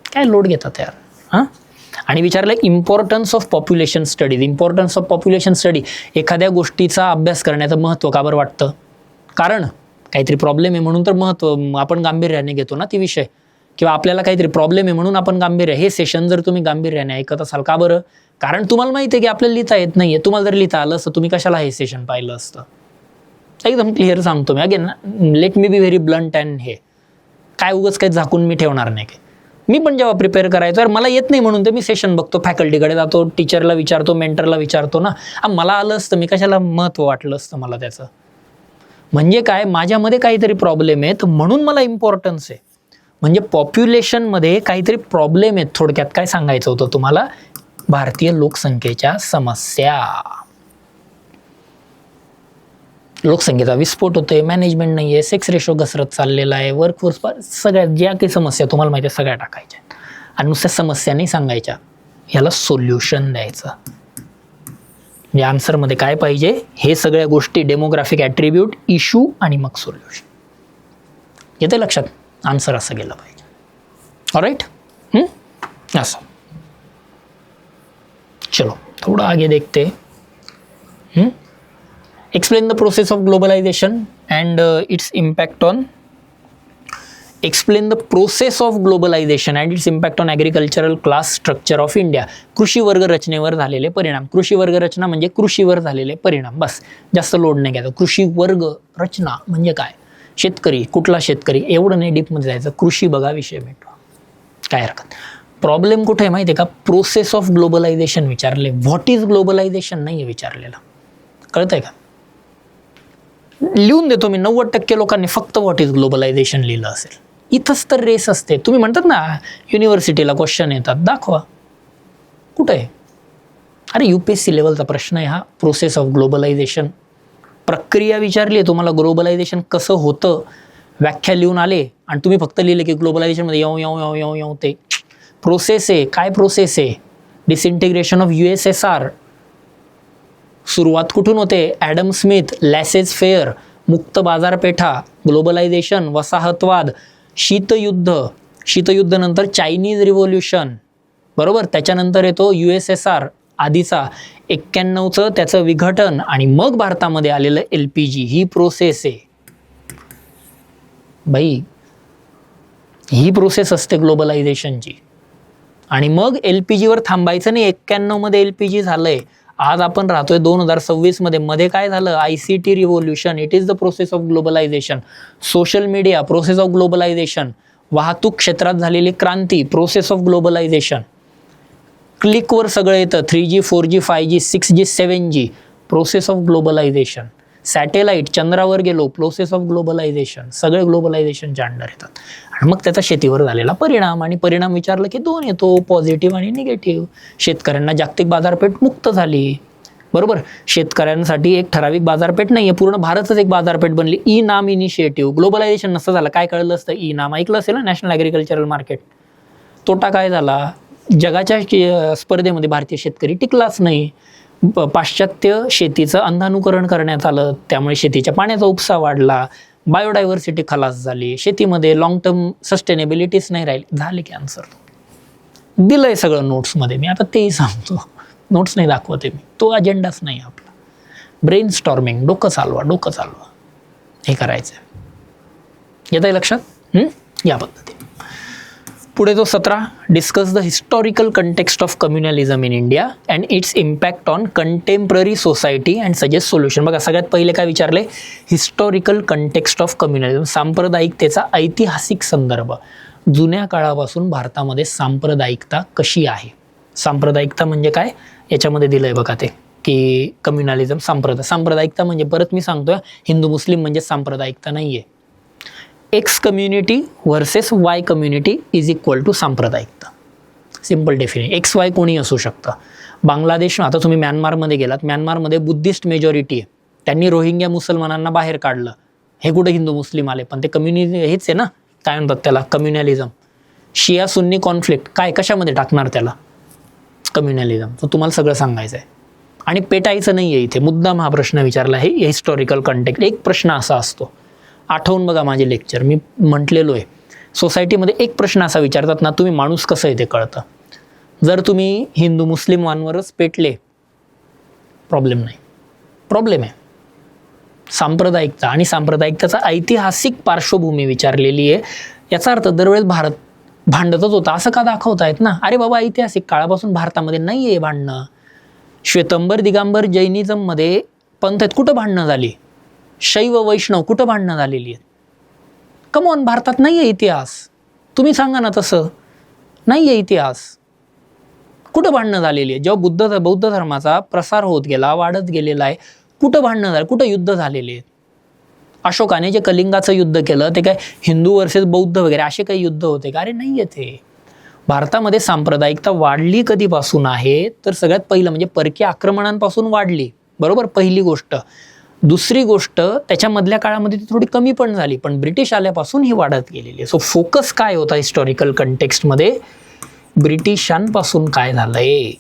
[SPEAKER 1] काय लोड घेतात यार. हां. आणि विचारलं importance of population studies. Importance of population study, एखाद्या गोष्टीचा अभ्यास करण्याचं महत्त्व का बरं वाटतं. कारण काहीतरी प्रॉब्लेम आहे म्हणून तर महत्त्व, आपण गांभीर्याने घेतो ना ती विषय, किंवा आपल्याला काहीतरी प्रॉब्लेम आहे म्हणून आपण गांभीर्य, हे सेशन जर तुम्ही गांभीर्याने ऐकत असाल का बरं, कारण तुम्हाला माहिती आहे की आपल्याला लिहिता येत नाही आहे. तुम्हाला जर लिहिता आलं असतं तुम्ही कशाला हे सेशन पाहिलं असतं. एकदम क्लिअर सांगतो मी. Again let me be very blunt and हे काय उगाच काही झाकून मी ठेवणार नाही. मी पण जेव्हा प्रिपेअर करायचो, मला येत नाही म्हणून तर मी सेशन बघतो, फॅकल्टीकडे जातो, टीचरला विचारतो, मेंटरला विचारतो ना. मला आलं असतं मी कशाला महत्त्व वाटलं असतं मला त्याचं. म्हणजे काय, माझ्यामध्ये काहीतरी प्रॉब्लेम आहेत म्हणून मला इम्पॉर्टन्स आहे. म्हणजे पॉप्युलेशनमध्ये काहीतरी प्रॉब्लेम आहेत. थोडक्यात काय सांगायचं होतं तुम्हाला, भारतीय लोकसंख्येच्या समस्या, लोकसंख्येचा विस्फोट होतोय, मॅनेजमेंट नाही आहे, सेक्स रेशो घसरत चाललेला आहे, वर्कफोर्स, सगळ्या ज्या काही समस्या तुम्हाला माहिती आहे सगळ्या टाकायच्या आहेत. आणि नुसत्या समस्या नाही सांगायच्या, याला सोल्युशन द्यायचं. म्हणजे आन्सरमध्ये काय पाहिजे, हे सगळ्या गोष्टी, डेमोग्राफिक ॲट्रिब्यूट, इश्यू आणि मग सोल्युशन. येते लक्षात, आन्सर असं गेलं पाहिजे. ऑलराइट. असं. चलो थोड़ा आगे देखते. Explain the process of globalisation and its impact on. Explain the process of globalisation and its impact on agricultural class structure of India. कृषी वर्ग रचनेवर झालेले परिणाम. कृषी वर्ग रचना म्हणजे कृषीवर झालेले परिणाम, बस, जास्त लोड नाही घ्यायचा. कृषी वर्ग रचना म्हणजे काय, शेतकरी, कुठला शेतकरी, एवढं नाही डीपमध्ये जायचं. कृषी बघा, विषय भेटवा, काय हरकत. प्रॉब्लेम कुठे आहे माहिती आहे का, प्रोसेस ऑफ ग्लोबलायझेशन विचारले, व्हॉट इज ग्लोबलायझेशन नाही आहे विचारलेलं. कळतंय का. लिहून देतो मी, 90% लोकांनी फक्त व्हॉट इज ग्लोबलायझेशन लिहिलं असेल. इथंच तर रेस असते. तुम्ही म्हणतात ना युनिव्हर्सिटीला क्वेश्चन येतात, दाखवा कुठं आहे. अरे UPSC लेवलचा प्रश्न आहे हा. प्रोसेस ऑफ ग्लोबलायझेशन, प्रक्रिया विचारली आहे तुम्हाला, ग्लोबलायझेशन कसं होतं, व्याख्या लिहून आले आणि तुम्ही फक्त लिहिले की ग्लोबलायझेशनमध्ये येऊ ते प्रोसेस आहे. काय प्रोसेस आहे, डिसइंटिग्रेशन ऑफ USSR, सुरुवात कुठून होते? ॲडम स्मिथ, लॅसेस फेअर, मुक्त बाजारपेठा, ग्लोबलायझेशन, वसाहतवाद, शीतयुद्ध नंतर चायनीज रिव्होल्युशन, बरोबर. त्याच्यानंतर येतो USSR आधीचा, 91चं त्याचं विघटन, आणि मग भारतामध्ये आलेलं LPG. ही प्रोसेस आहे बाई, ही प्रोसेस असते ग्लोबलायझेशनची. आणि मग LPGवर थांबायचं नाही. 91मध्ये LPG झालंय, आज आपण राहतोय 2026मध्ये. मध्ये काय झालं? ICT revolution, it is the process of globalisation. Social media, process of globalisation. वाहतूक क्षेत्रात झालेली क्रांती, प्रोसेस ऑफ ग्लोबलायझेशन. क्लिकवर सगळं येतं, 3G 4G 5G 6G 7G, process of globalisation. Satellite, चंद्रावर गेलो, प्रोसेस ऑफ ग्लोबलायझेशन. सगळे ग्लोबलायझेशनच्या अंडर येतात. आणि मग त्याचा शेतीवर झालेला परिणाम. आणि परिणाम विचारलं की दोन येतो, पॉझिटिव्ह आणि निगेटिव्ह. शेतकऱ्यांना जागतिक बाजारपेठ मुक्त झाली, बरोबर. शेतकऱ्यांसाठी एक ठराविक बाजारपेठ नाही आहे, पूर्ण भारतच एक बाजारपेठ बनली. नाम इनिशिएटिव्ह. ग्लोबलायझेशन नसतं झालं, काय कळलं असतं? नाम ऐकलं असेल ना, नॅशनल ॲग्रिकल्चरल मार्केट. तोटा काय झाला? जगाच्या स्पर्धेमध्ये भारतीय शेतकरी टिकलाच नाही. पाश्चात्य शेतीचं अंधानुकरण करण्यात आलं, त्यामुळे शेतीच्या पाण्याचा उपसा वाढला, बायोडायव्हर्सिटी खलास झाली, शेतीमध्ये लॉंग टर्म सस्टेनेबिलिटीच नाही राहिली, झाले कॅन्सर. दिलंय सगळं नोट्समध्ये, मी आता तेही सांगतो. नोट्स नाही दाखवते मी, तो अजेंडाच नाही आपला. ब्रेन स्टॉर्मिंग, डोकं चालवा, हे करायचं. येत आहे लक्षात? या पद्धतीने. पुढे तो 17, discuss the historical context of communalism in India and its impact on contemporary society and suggest solution. बघा, सगळ्यात पहिले काय विचारले? हिस्टॉरिकल कंटेक्स्ट ऑफ कम्युनलिझम, सांप्रदायिकतेचा ऐतिहासिक संदर्भ. जुन्या काळापासून भारतामध्ये सांप्रदायिकता कशी आहे? सांप्रदायिकता म्हणजे काय? याच्यामध्ये दिलंय बघा ते, की कम्युनलिझम, सांप्रदायिकता म्हणजे, परत मी सांगतोय, हिंदू मुस्लिम म्हणजे सांप्रदायिकता नाही आहे. X community versus Y community is equal to सांप्रदायिकता. Simple definition. XY कोणी असू शकतं. बांगलादेश, आता तुम्ही म्यानमारमध्ये गेलात, म्यानमारमध्ये बुद्धिस्ट मेजॉरिटी आहे, त्यांनी रोहिंग्या मुसलमानांना बाहेर काढलं. हे कुठे हिंदू मुस्लिम आले? पण ते हेच आहे ना, काय म्हणतात त्याला? कम्युनलिझम. शिया सुन्नी कॉन्फ्लिक्ट, काय कशामध्ये टाकणार त्याला? कम्युनलिझम. तर तुम्हाला सगळं सांगायचं आहे आणि पेटायचं नाही आहे इथे. मुद्दाम हा प्रश्न विचारला आहे, हिस्टॉरिकल कंटेक्स्ट. एक प्रश्न असा असतो, आठवून बघा माझे लेक्चर, मी म्हटलेलो आहे, सोसायटीमध्ये एक प्रश्न असा विचारतात ना, तुम्ही माणूस कसं आहे ते कळतं. जर तुम्ही हिंदू मुस्लिमांवरच पेटले, प्रॉब्लेम नाही. प्रॉब्लेम आहे सांप्रदायिकता, आणि सांप्रदायिकताचा ऐतिहासिक पार्श्वभूमी विचारलेली आहे. याचा अर्थ दरवेळेस भारत भांडतच होता असं का दाखवतायत ना? अरे बाबा, ऐतिहासिक काळापासून भारतामध्ये नाही आहे भांडणं. श्वेतंबर दिगंबर जैनिझममध्ये पंथ आहेत, कुठं भांडणं झाली? शैव वैष्णव कुठं भांडणं झालेली आहेत? कमॉन, भारतात नाही आहे इतिहास. तुम्ही सांगा ना, तसं नाही आहे इतिहास. कुठं भांडणं झालेली आहे? जेव्हा बौद्ध धर्माचा प्रसार होत गेला, वाढत गेलेला आहे, कुठं भांडणं झालं? कुठं युद्ध झालेले आहेत? अशोकाने जे कलिंगाचं युद्ध केलं ते काय हिंदू वर्सेस बौद्ध वगैरे असे काही युद्ध होते का? अरे नाही आहे ते. भारतामध्ये सांप्रदायिकता वाढली कधीपासून आहे? तर सगळ्यात पहिलं म्हणजे परकीय आक्रमणांपासून वाढली, बरोबर, पहिली गोष्ट. दुसरी गोष्ट, त्याच्यामधल्या काळामध्ये ती थोडी कमी पण झाली, पण ब्रिटिश आल्यापासून ही वाढत गेलेली आहे. सो फोकस काय होता हिस्टॉरिकल कंटेक्स्टमध्ये? ब्रिटिशांपासून काय झालंय.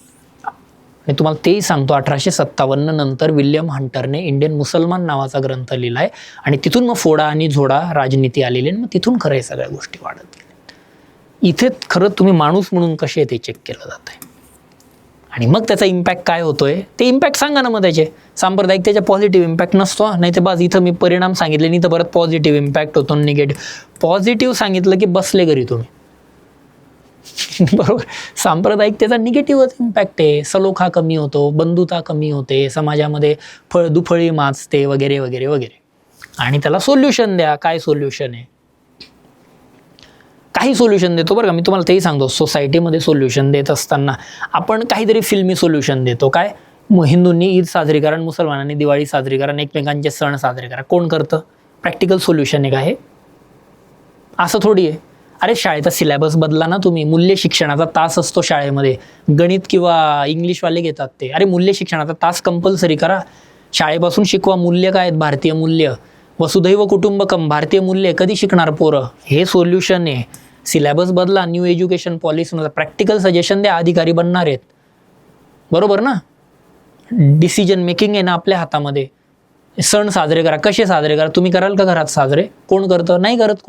[SPEAKER 1] मी तुम्हाला तेही सांगतो, 1857 नंतर विल्यम हंटरने इंडियन मुसलमान नावाचा ग्रंथ लिहिलाय, आणि तिथून मग फोडा आणि झोडा राजनीती आलेली आहे. मग तिथून खरं हे सगळ्या गोष्टी वाढत गेल्या. इथे खरं तुम्ही माणूस म्हणून कसे ते चेक केलं जात आहे, आणि मग त्याचा इम्पॅक्ट काय होतोय ते इम्पॅक्ट सांगा ना. मग त्याचे सांप्रदायिकतेचा पॉझिटिव्ह इम्पॅक्ट नसतो, नाही तर बस इथं मी परिणाम सांगितले नाही तर परत पॉझिटिव्ह इम्पॅक्ट होतो, निगेटिव्ह. पॉझिटिव्ह सांगितलं की बसले घरी तुम्ही, बरोबर. सांप्रदायिकतेचा निगेटिव्हच इम्पॅक्ट आहे. सलोखा कमी होतो, बंधुता कमी होते, समाजामध्ये दुफळी माजते, वगैरे वगैरे वगैरे. आणि त्याला सोल्युशन द्या. काय सोल्युशन आहे? काही सोल्युशन देतो बरं का, मी तुम्हाला तेही सांगतो. सोसायटीमध्ये सोल्युशन देत असताना आपण काहीतरी फिल्मी सोल्युशन देतो. काय? हिंदूंनी ईद साजरी करा, मुसलमानांनी दिवाळी साजरी करा, एकमेकांचे सण साजरे करा. कोण करतं? प्रॅक्टिकल सोल्युशन आहे का हे? असं थोडी आहे. अरे शाळेचा सिलेबस बदला ना तुम्ही. मूल्य शिक्षणाचा तास असतो शाळेमध्ये, गणित किंवा इंग्लिशवाले घेतात ते. अरे मूल्य शिक्षणाचा तास कंपल्सरी करा. शाळेपासून शिकवा मूल्य काय आहेत, भारतीय मूल्य. वसुधैव कुटुंबकम, भारतीय मूल्य कधी शिकणार पोरं? हे सोल्युशन आहे. सिलेबस बदला, new education policy, practical suggestion द्या, अधिकारी बनणार आहेत, बरोबर ना. डिसिजन मेकिंग आहे ना आपल्या हातामध्ये. सण साजरे करा, कसे साजरे करा, तुम्ही कराल का घरात साजरे? कोण करतं? नाही करत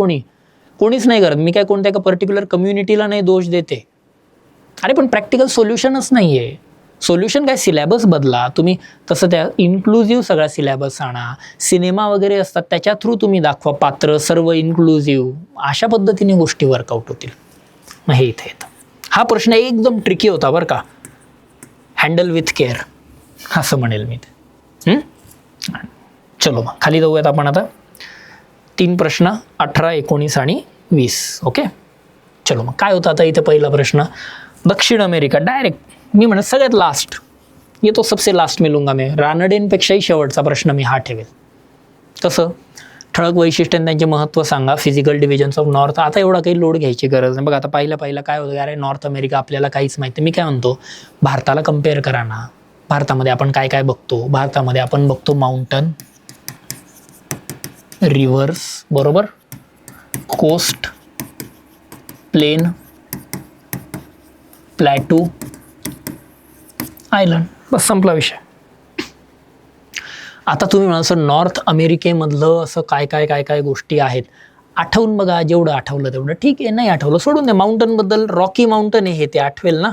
[SPEAKER 1] कोणीच नाही करत. मी काय कोणत्या एका पर्टिक्युलर कम्युनिटीला नाही दोष देते. अरे पण प्रॅक्टिकल सोल्युशनच नाही आहे. सोल्युशन काय, सिलेबस बदला तुम्ही. तसं त्या इन्क्लुझिव्ह सगळा सिलेबस आणा. सिनेमा वगैरे असतात त्याच्या थ्रू तुम्ही दाखवा पात्र सर्व इन्क्लुझिव्ह. अशा पद्धतीने गोष्टी वर्कआउट होतील. मग हे इथे येतं. हा प्रश्न एकदम ट्रिकी होता बरं का. हँडल विथ केअर असं म्हणेल मी ते. चलो मग खाली जाऊयात आपण आता. 3 प्रश्न 18, 19 आणि 20. ओके चलो मग काय होतं आता इथे पहिला प्रश्न. दक्षिण अमेरिका डायरेक्ट मी म्हणत सगळ्यात लास्ट, ये तो सबसे लास्ट में लूंगा मैं. रानडेंपेक्षाही शेवटचा प्रश्न मी हा ठेवेल. कसं, ठळक वैशिष्ट्य त्यांचे महत्त्व सांगा. Physical divisions of north. आता एवढा काही लोड घ्यायची गरज नाही. बघा आता पहिला काय होतं, अरे नॉर्थ अमेरिका आपल्याला काहीच माहिती. मी काय म्हणतो, भारताला कम्पेअर करा ना. भारतामध्ये आपण काय काय बघतो. भारतामध्ये आपण बघतो माउंटन, रिव्हर्स, बरोबर, कोस्ट, प्लेन, प्लॅटू, आयलंड. बस संपला विषय. आता तुम्ही म्हणाल सर नॉर्थ अमेरिकेमधलं असं काय गोष्टी आहेत, आठवून बघा. जेवढं आठवलं तेवढं ठीक आहे, नाही आठवलं सोडून द्या. माउंटनबद्दल रॉकी माउंटन आहे हे ते आठवेल ना.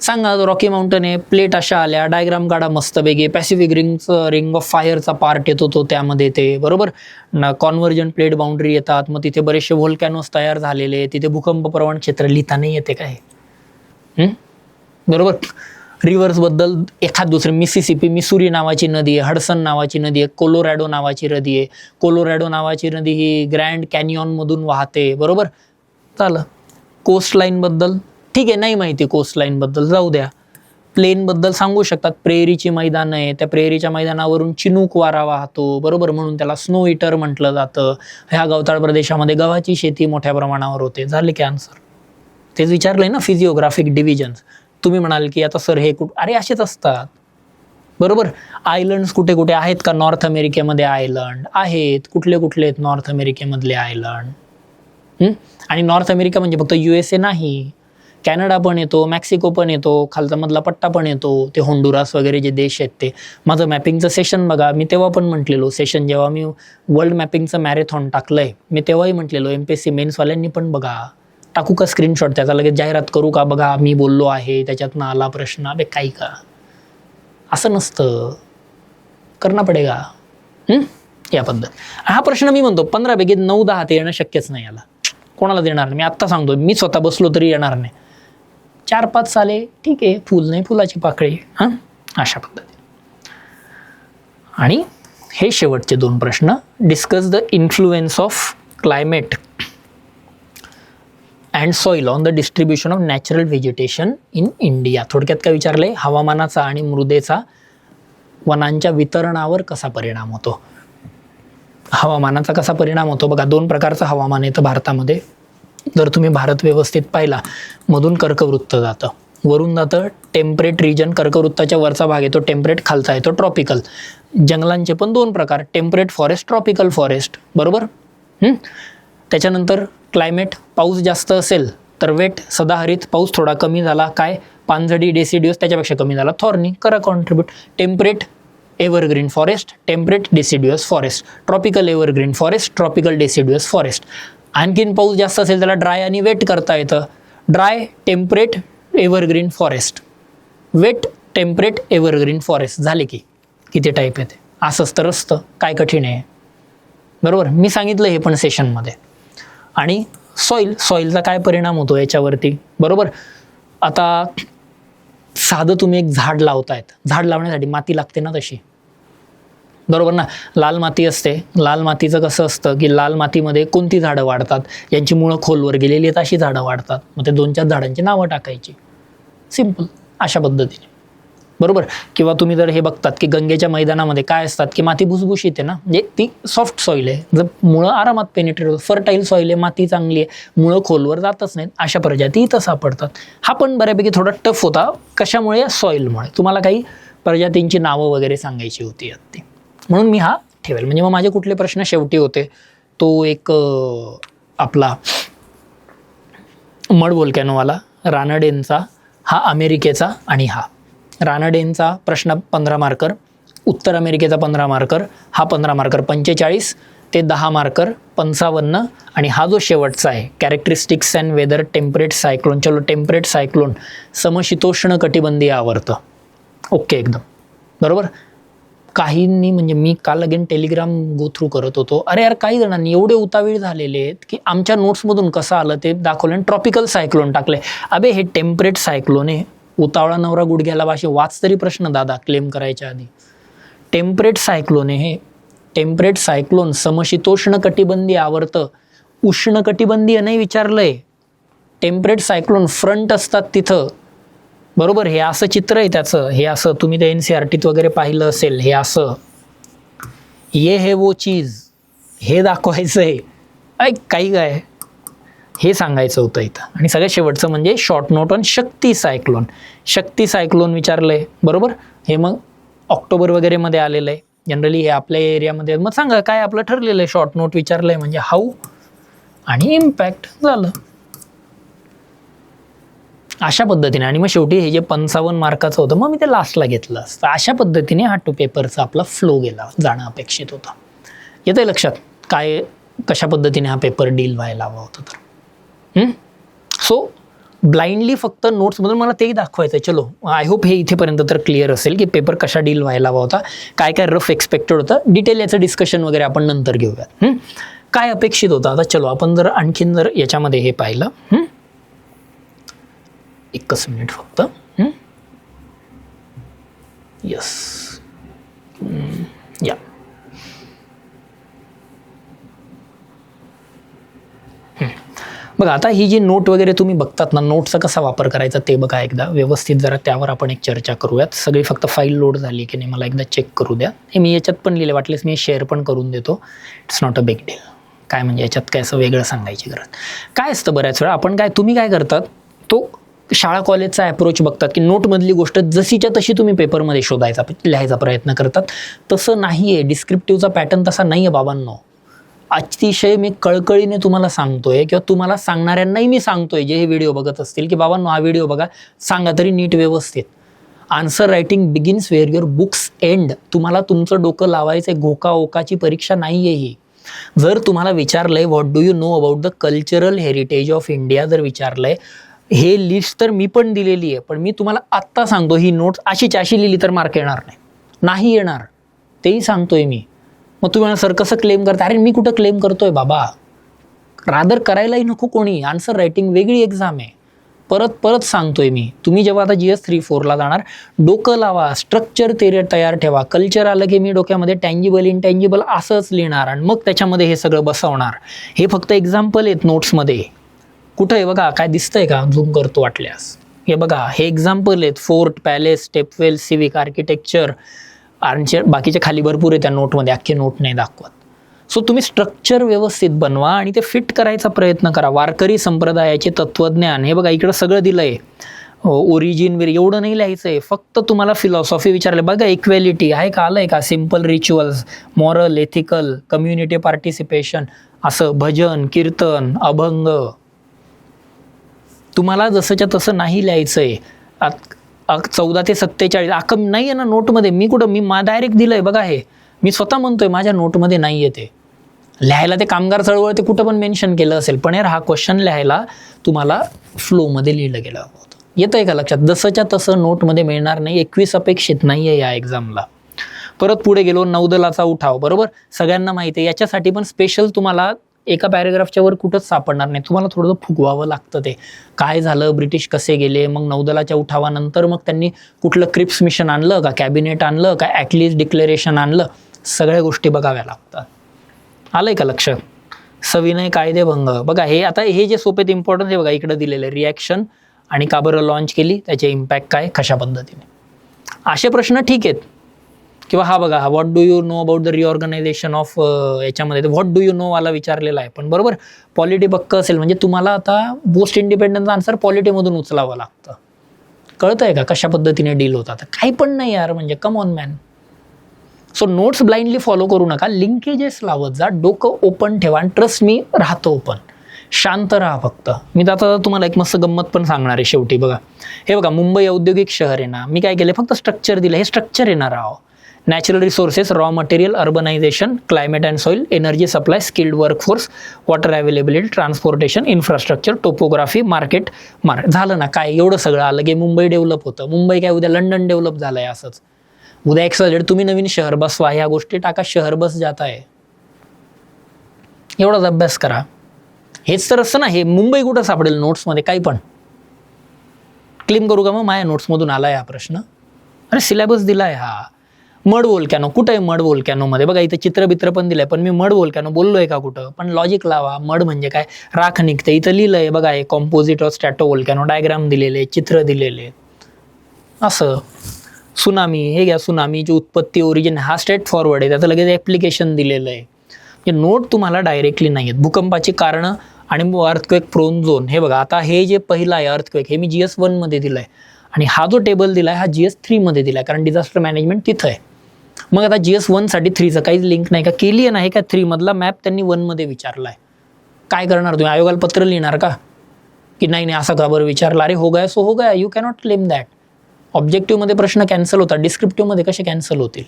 [SPEAKER 1] सांगा रॉकी माउंटन आहे, प्लेट अशा आल्या, डायग्राम काढा मस्तपैकी. पॅसिफिक रिंग ऑफ फायरचा पार्ट येतो तो त्यामध्ये ते, बरोबर ना. कॉन्व्हर्जंट प्लेट बाउंड्री येतात, मग तिथे बरेचसे व्होल्कॅनोज तयार झालेले, तिथे भूकंप प्रवण क्षेत्र लिहिता नाही येते काय, बरोबर. रिव्हर्सबद्दल एखाद दुसरे, मिसिसिपी, मिसुरी नावाची नदी आहे, हडसन नावाची नदी आहे, कोलोरॅडो नावाची नदी आहे. कोलोरॅडो नावाची नदी ही ग्रँड कॅनियॉनमधून वाहते, बरोबर. झालं. कोस्टलाईनबद्दल ठीक आहे, नाही माहिती कोस्टलाईनबद्दल, जाऊ द्या. प्लेनबद्दल सांगू शकतात, प्रेरीची मैदानं आहे, त्या प्रेरीच्या मैदानावरून चिनूक वारा वाहतो, बरोबर, म्हणून त्याला स्नो इटर म्हटलं जातं. ह्या गवताळ प्रदेशामध्ये गव्हाची शेती मोठ्या प्रमाणावर होते. झाले की आन्सर. तेच विचारलंय ना, फिजिओग्राफिक डिव्हिजन्स. तुम्ही म्हणाल की आता सर हे अरे असेच असतात, बरोबर. आयलंड्स कुठे कुठे आहेत का नॉर्थ अमेरिकेमध्ये? आयलंड आहेत. कुठले आहेत नॉर्थ अमेरिकेमधले आयलंड? आणि नॉर्थ अमेरिका म्हणजे फक्त USA नाही, कॅनडा पण येतो, मेक्सिको पण येतो, खालचा मधला पट्टा पण येतो, ते होंडुरास वगैरे जे देश आहेत ते. माझं मॅपिंगचं सेशन बघा, मी तेव्हा पण म्हटलेलो सेशन, जेव्हा मी वर्ल्ड मॅपिंगचं मॅरेथॉन टाकलंय मी तेव्हाही म्हटलेलो MPSC मेन्सवाल्यांनी पण बघा. टाकू का स्क्रीनशॉट त्याचा, लगेच जाहिरात करू का, बघा मी बोललो आहे त्याच्यातनं आला प्रश्न. अबे काही का, असं नसतं, करणं पडेगा. या पद्धत. हा प्रश्न मी म्हणतो 15 पैकी 9-10 ते येणं शक्यच नाही. याला कोणाला देणार नाही, मी आत्ता सांगतो. मी स्वतः बसलो तरी येणार नाही. 4-5 साले ठीक आहे, फुल नाही फुलाची पाकळी. अशा पद्धती. आणि हे शेवटचे 2 प्रश्न. Discuss the influence of climate and soil on the distribution of natural vegetation in India. थोडक्यात काय विचारलंय, हवामानाचा आणि मृदेचा वनांच्या वितरणावर कसा परिणाम होतो. हवामानाचा कसा परिणाम होतो बघा. 2 प्रकारचं हवामान येतं भारतामध्ये. जर तुम्ही भारत व्यवस्थित पाहिला, मधून कर्कवृत्त जातं, वरून जातं टेम्परेट रिजन, कर्कवृत्ताच्या वरचा भाग येतो टेम्परेट, खालचा येतो ट्रॉपिकल. जंगलांचे पण 2 प्रकार, टेम्परेट फॉरेस्ट, ट्रॉपिकल फॉरेस्ट, बरोबर. त्याच्यानंतर क्लायमेट, पाऊस जास्त असेल तर वेट सदाहरित, पाऊस थोडा कमी झाला काय पानझडी डेसिड्युअस, त्याच्यापेक्षा कमी झाला थॉर्नी, करा contribute. Temperate evergreen forest, temperate deciduous forest. Tropical evergreen forest, tropical deciduous forest. आणखीन पाऊस जास्त असेल त्याला ड्राय आणि वेट करता येतं. Dry temperate evergreen forest, wet temperate evergreen forest. झाले की किती टाईप येते. असंच तर असतं, काय कठीण आहे, बरोबर. मी सांगितलं हे पण सेशनमध्ये. आणि सॉईलचा काय परिणाम होतो याच्यावरती, बरोबर. आता साधं तुम्ही एक झाड लावतायत, झाड लावण्यासाठी माती लागते ना तशी, बरोबर ना. लाल माती असते, लाल मातीचं कसं असतं की लाल मातीमध्ये कोणती झाडं वाढतात, यांची मुळं खोलवर गेलेली आहेत अशी झाडं वाढतात. मग ते 2-4 झाडांची नावं टाकायची, सिम्पल अशा पद्धतीने, बरोबर. किंवा तुम्ही जर हे बघतात की गंगेच्या मैदानामध्ये काय असतात की माती भुसभुशीत आहे ना, म्हणजे ती सॉफ्ट सॉईल आहे, जर मुळं आरामात पेनिट्रेट होतं. फर्टाईल सॉईल आहे, माती चांगली आहे, मुळं खोलवर जातच नाहीत, अशा प्रजाती इथं सापडतात. हा पण बऱ्यापैकी थोडा टफ होता. कशामुळे? सॉईलमुळे. तुम्हाला काही प्रजातींची नावं वगैरे सांगायची होती ती, म्हणून मी हा ठेवेल. म्हणजे मग माझे कुठले प्रश्न शेवटी होते, तो एक आपला मड व्होल्कॅनोवाला, रानडेंचा, हा अमेरिकेचा, आणि हा रानडेंचा प्रश्न 15 मार्कर, उत्तर अमेरिकेचा 15 मार्कर, हा 15 मार्कर 45 ते 10 मार्कर 55, आणि हा जो शेवटचा आहे characteristics and weather temperate cyclone, चलो टेम्परेट सायक्लोन समशीतोष्ण कटिबंधीय आवर्त, ओके एकदम बरोबर. काहींनी म्हणजे मी काल अगेन टेलिग्राम गो थ्रू करत होतो, अरे यार काही जणांनी एवढे उतावीळ झालेले आहेत की आमच्या नोट्समधून कसं आलं ते दाखवलं आणि ट्रॉपिकल सायक्लोन टाकले. अबे हे टेम्परेट सायक्लोन आहे, उतावळा नवरा गुडघ्याला वाशी, वाच तरी प्रश्न दादा क्लेम करायच्या आधी. टेम्परेट सायक्लोन आहे हे, टेम्परेट सायक्लोन समशीतोष्ण कटिबंधीय आवर्त, उष्ण कटिबंधीय नाही विचारलंय. टेम्परेट सायक्लोन फ्रंट असतात तिथं बरोबर. हे असं चित्र आहे त्याचं, हे असं तुम्ही ते NCERTत वगैरे पाहिलं असेल, हे असं ये है वो चीज, हे दाखवायचं आहे काही काय हे सांगायचं होतं इथं. आणि सगळ्यात शेवटचं म्हणजे short note on Shakti cyclone, Shakti cyclone विचारलंय बरोबर. हे मग ऑक्टोबर वगैरे मध्ये आलेलं आहे जनरली, हे आपल्या एरियामध्ये. मग सांगा काय आपलं ठरलेलं आहे, शॉर्ट नोट विचारलंय म्हणजे हाऊ आणि इम्पॅक्ट झालं अशा पद्धतीने. आणि मग शेवटी हे जे 55 मार्काचं होतं मग मी ते लास्टला घेतलं असतं. अशा पद्धतीने हा पेपरचा आपला फ्लो गेला, जाणं अपेक्षित होतं. येतंय लक्षात काय कशा पद्धतीने हा पेपर डील व्हायला हवा होता तर. सो ब्लाइंडली फक्त नोट्समधून मला तेही दाखवायचं आहे. चलो आय होप हे इथेपर्यंत तर क्लिअर असेल की पेपर कशा डील व्हायला हवा होता, काय काय रफ एक्सपेक्टेड होतं. डिटेल याचं डिस्कशन वगैरे आपण नंतर घेऊयात. काय अपेक्षित होतं आता चलो आपण जर आणखीन जर याच्यामध्ये हे पाहिलं, एकच मिनिट फक्त. यस या बघा आता ही जी नोट वगैरे तुम्ही बघतात ना, नोटचा कसा वापर करायचा ते बघा एकदा व्यवस्थित, जरा त्यावर आपण एक चर्चा करूयात. सगळी फक्त फाईल लोड झाली की नाही मला एकदा चेक करू द्या. हे मी याच्यात पण लिहिले, वाटलेस मी शेअर पण करून देतो, it's not a big deal. काय म्हणजे याच्यात काय असं वेगळं सांगायची गरज काय असतं. बऱ्याच वेळा आपण तुम्ही काय करतात, तो शाळा कॉलेजचा अप्रोच बघतात की नोटमधली गोष्ट जशीच्या तशी तुम्ही पेपरमध्ये शोधायचा लिहायचा प्रयत्न करतात. तसं नाही आहे, डिस्क्रिप्टिव्हचा पॅटर्न तसा नाही आहे बाबांनो. अतिशय मी कळकळीने तुम्हाला सांगतोय किंवा तुम्हाला सांगणाऱ्यांनाही मी सांगतोय जे हे व्हिडिओ बघत असतील की बाबांनो हा व्हिडिओ बघा, सांगा तरी नीट व्यवस्थित. Answer writing begins where your books end. तुम्हाला तुमचं डोकं लावायचं, घोका ओकाची परीक्षा नाही आहे ही. जर तुम्हाला विचारलंय what do you know about the cultural heritage of India, जर विचारलंय, हे लिस्ट तर मी पण दिलेली आहे, पण मी तुम्हाला आत्ता सांगतो ही नोट्स अशी लिहिली तर मार्क येणार नाही येणार, तेही सांगतोय मी. मग तुम्ही सर कसं क्लेम करता, अरे मी कुठं क्लेम करतोय बाबा, रादर करायलाही नको कोणी. आन्सर रायटिंग वेगळी एक्झाम आहे, परत सांगतोय मी. तुम्ही जेव्हा आता GS 3-4ला जाणार, डोकं लावा, स्ट्रक्चर तयार ठेवा. कल्चर आलं की मी डोक्यामध्ये टँजिबल इंटँजिबल असंच लिहिणार आणि मग त्याच्यामध्ये हे सगळं बसवणार. हे फक्त एक्झाम्पल आहेत नोट्समध्ये. कुठं आहे बघा, काय दिसतंय का, झूम करतो वाटल्यास. हे बघा हे एक्झाम्पल आहेत, fort, palace, stepwell, civic, architecture, Archer, बाकीचे खाली भरपूर आहे त्या नोटमध्ये, अख्खे नोट नाही दाखवत. सो तुम्ही स्ट्रक्चर व्यवस्थित बनवा आणि ते फिट करायचा प्रयत्न करा. वारकरी संप्रदायाचे तत्वज्ञान, हे बघा इकडं सगळं दिलंय, ओरिजिन एवढं नाही लिहायचं आहे, फक्त तुम्हाला फिलॉसॉफी विचारले. बघा इक्वॅलिटी आहे का, आलंय का, simple rituals, moral, ethical, community participation, असं भजन, कीर्तन, अभंग. तुम्हाला जसंच्या तसं नाही लिहायचंय. 14 ते 47 अख्खं नाही आहे ना नोटमध्ये. मी डायरेक्ट दिलंय बघा, हे मी स्वतः म्हणतोय माझ्या नोटमध्ये नाही येते लिहायला. ते कामगार चळवळ ते कुठं पण मेन्शन केलं असेल, पण यार हा क्वेश्चन लिहायला तुम्हाला फ्लोमध्ये लिहिलं गेलं होतं. येतंय का लक्षात, जसंच्या तसं नोटमध्ये मिळणार नाही. 21 अपेक्षित नाही आहे या एक्झामला. परत पुढे गेलो, नौदलाचा उठाव, बरोबर सगळ्यांना माहिती आहे. याच्यासाठी पण स्पेशल तुम्हाला एका पॅरेग्राफच्या वर कुठंच सापडणार नाही, तुम्हाला थोडंसं फुगवावं लागतं. ते काय झालं, ब्रिटिश कसे गेले, मग नौदलाच्या उठावानंतर मग त्यांनी कुठलं क्रिप्स मिशन आणलं का, कॅबिनेट आणलं का, ॲटलीस्ट डिक्लेरेशन आणलं, सगळ्या गोष्टी बघाव्या लागतात. आलंय का लक्षात. सविनय कायदेभंग बघा, हे आता हे जे सोपेत इम्पॉर्टन्स आहे बघा इकडे दिलेलं आहे. रिॲक्शन आणि का बरं लॉन्च केली, त्याचे इम्पॅक्ट काय, कशा पद्धतीने, असे प्रश्न ठीक आहेत. किंवा हा बघा, what do you know about the reorganisation of, याच्यामध्ये व्हॉट डू यू नो वाला विचारलेला आहे. पण बरोबर पॉलिटी पक्क असेल म्हणजे तुम्हाला आता पोस्ट इंडिपेंडन्स आन्सर पॉलिटीमधून उचलावं लागतं. कळतंय का कशा पद्धतीने डील होतात. काही पण नाही यार, म्हणजे come on man. So notes blindly follow करू नका, लिंकेजेस लावत जा, डोकं ओपन ठेवा आणि ट्रस्ट मी राहतो ओपन. शांत राहा फक्त. मी आता तुम्हाला एक मस्त गंमत पण सांगणार आहे शेवटी. बघा हे बघा, मुंबई औद्योगिक शहर आहे ना, मी काय केलं फक्त स्ट्रक्चर दिलं. हे स्ट्रक्चर येणार राव. Natural resources, raw material, urbanisation, climate and soil, energy supply, skilled workforce, water availability, transportation, infrastructure, topography, market. झालं ना. काय एवढं सगळं आलं की मुंबई डेव्हलप होतं. मुंबई काय उद्या लंडन डेव्हलप झालंय असंच. उद्या एक्सवायझेड तुम्ही नवीन शहर बसवा, ह्या गोष्टी टाका, शहर बस जात आहे. एवढाच अभ्यास करा. हेच तर असतं ना. हे मुंबई कुठं सापडेल नोट्समध्ये? काही पण क्लेम करू का मग माझ्या नोट्समधून आलाय हा प्रश्न? अरे सिलेबस दिलाय हा. मड वोल्कॅनो कुठं आहे? मड वोल्कॅनोमध्ये बघा इथं चित्रबित्र पण दिलंय, पण मी मड वोल्कॅनो बोललोय का कुठं? पण लॉजिक लावा. मड म्हणजे काय? राख निघते. इथं लिहिलंय बघा, हे कॉम्पोजिट ऑफ स्ट्रॅटो वोल्कॅनो, डायग्राम दिलेले, चित्र दिलेले. असं सुनामी, हे घ्या, सुनामीची उत्पत्ती, ओरिजिन, हा स्ट्रेट फॉरवर्ड आहे. त्याचं लगेच ॲप्लिकेशन दिलेलं आहे. हे नोट तुम्हाला डायरेक्टली नाही आहेत. भूकंपाची कारणं आणि अर्थक्वेक प्रोन झोन. हे बघा, आता हे जे पहिलं आहे अर्थक्वेक, हे मी GS1 मध्ये दिलंय, आणि हा जो टेबल दिलाय हा GS3 मध्ये दिलाय, कारण डिझास्टर मॅनेजमेंट तिथं आहे. मग आता GS1 साठी 3चं काहीच लिंक नाही का? केली आहे ना. हे काय 3 मधला मॅप त्यांनी 1 मध्ये विचारलाय. काय करणार तुम्ही? आयोगाला पत्र लिहिणार का की नाही नाही असं का बरं विचारलं? अरे हो गया सो हो गया. You cannot claim that. ऑब्जेक्टिव्हमध्ये प्रश्न कॅन्सल होतात, डिस्क्रिप्टिव्हमध्ये कसे कॅन्सल होतील?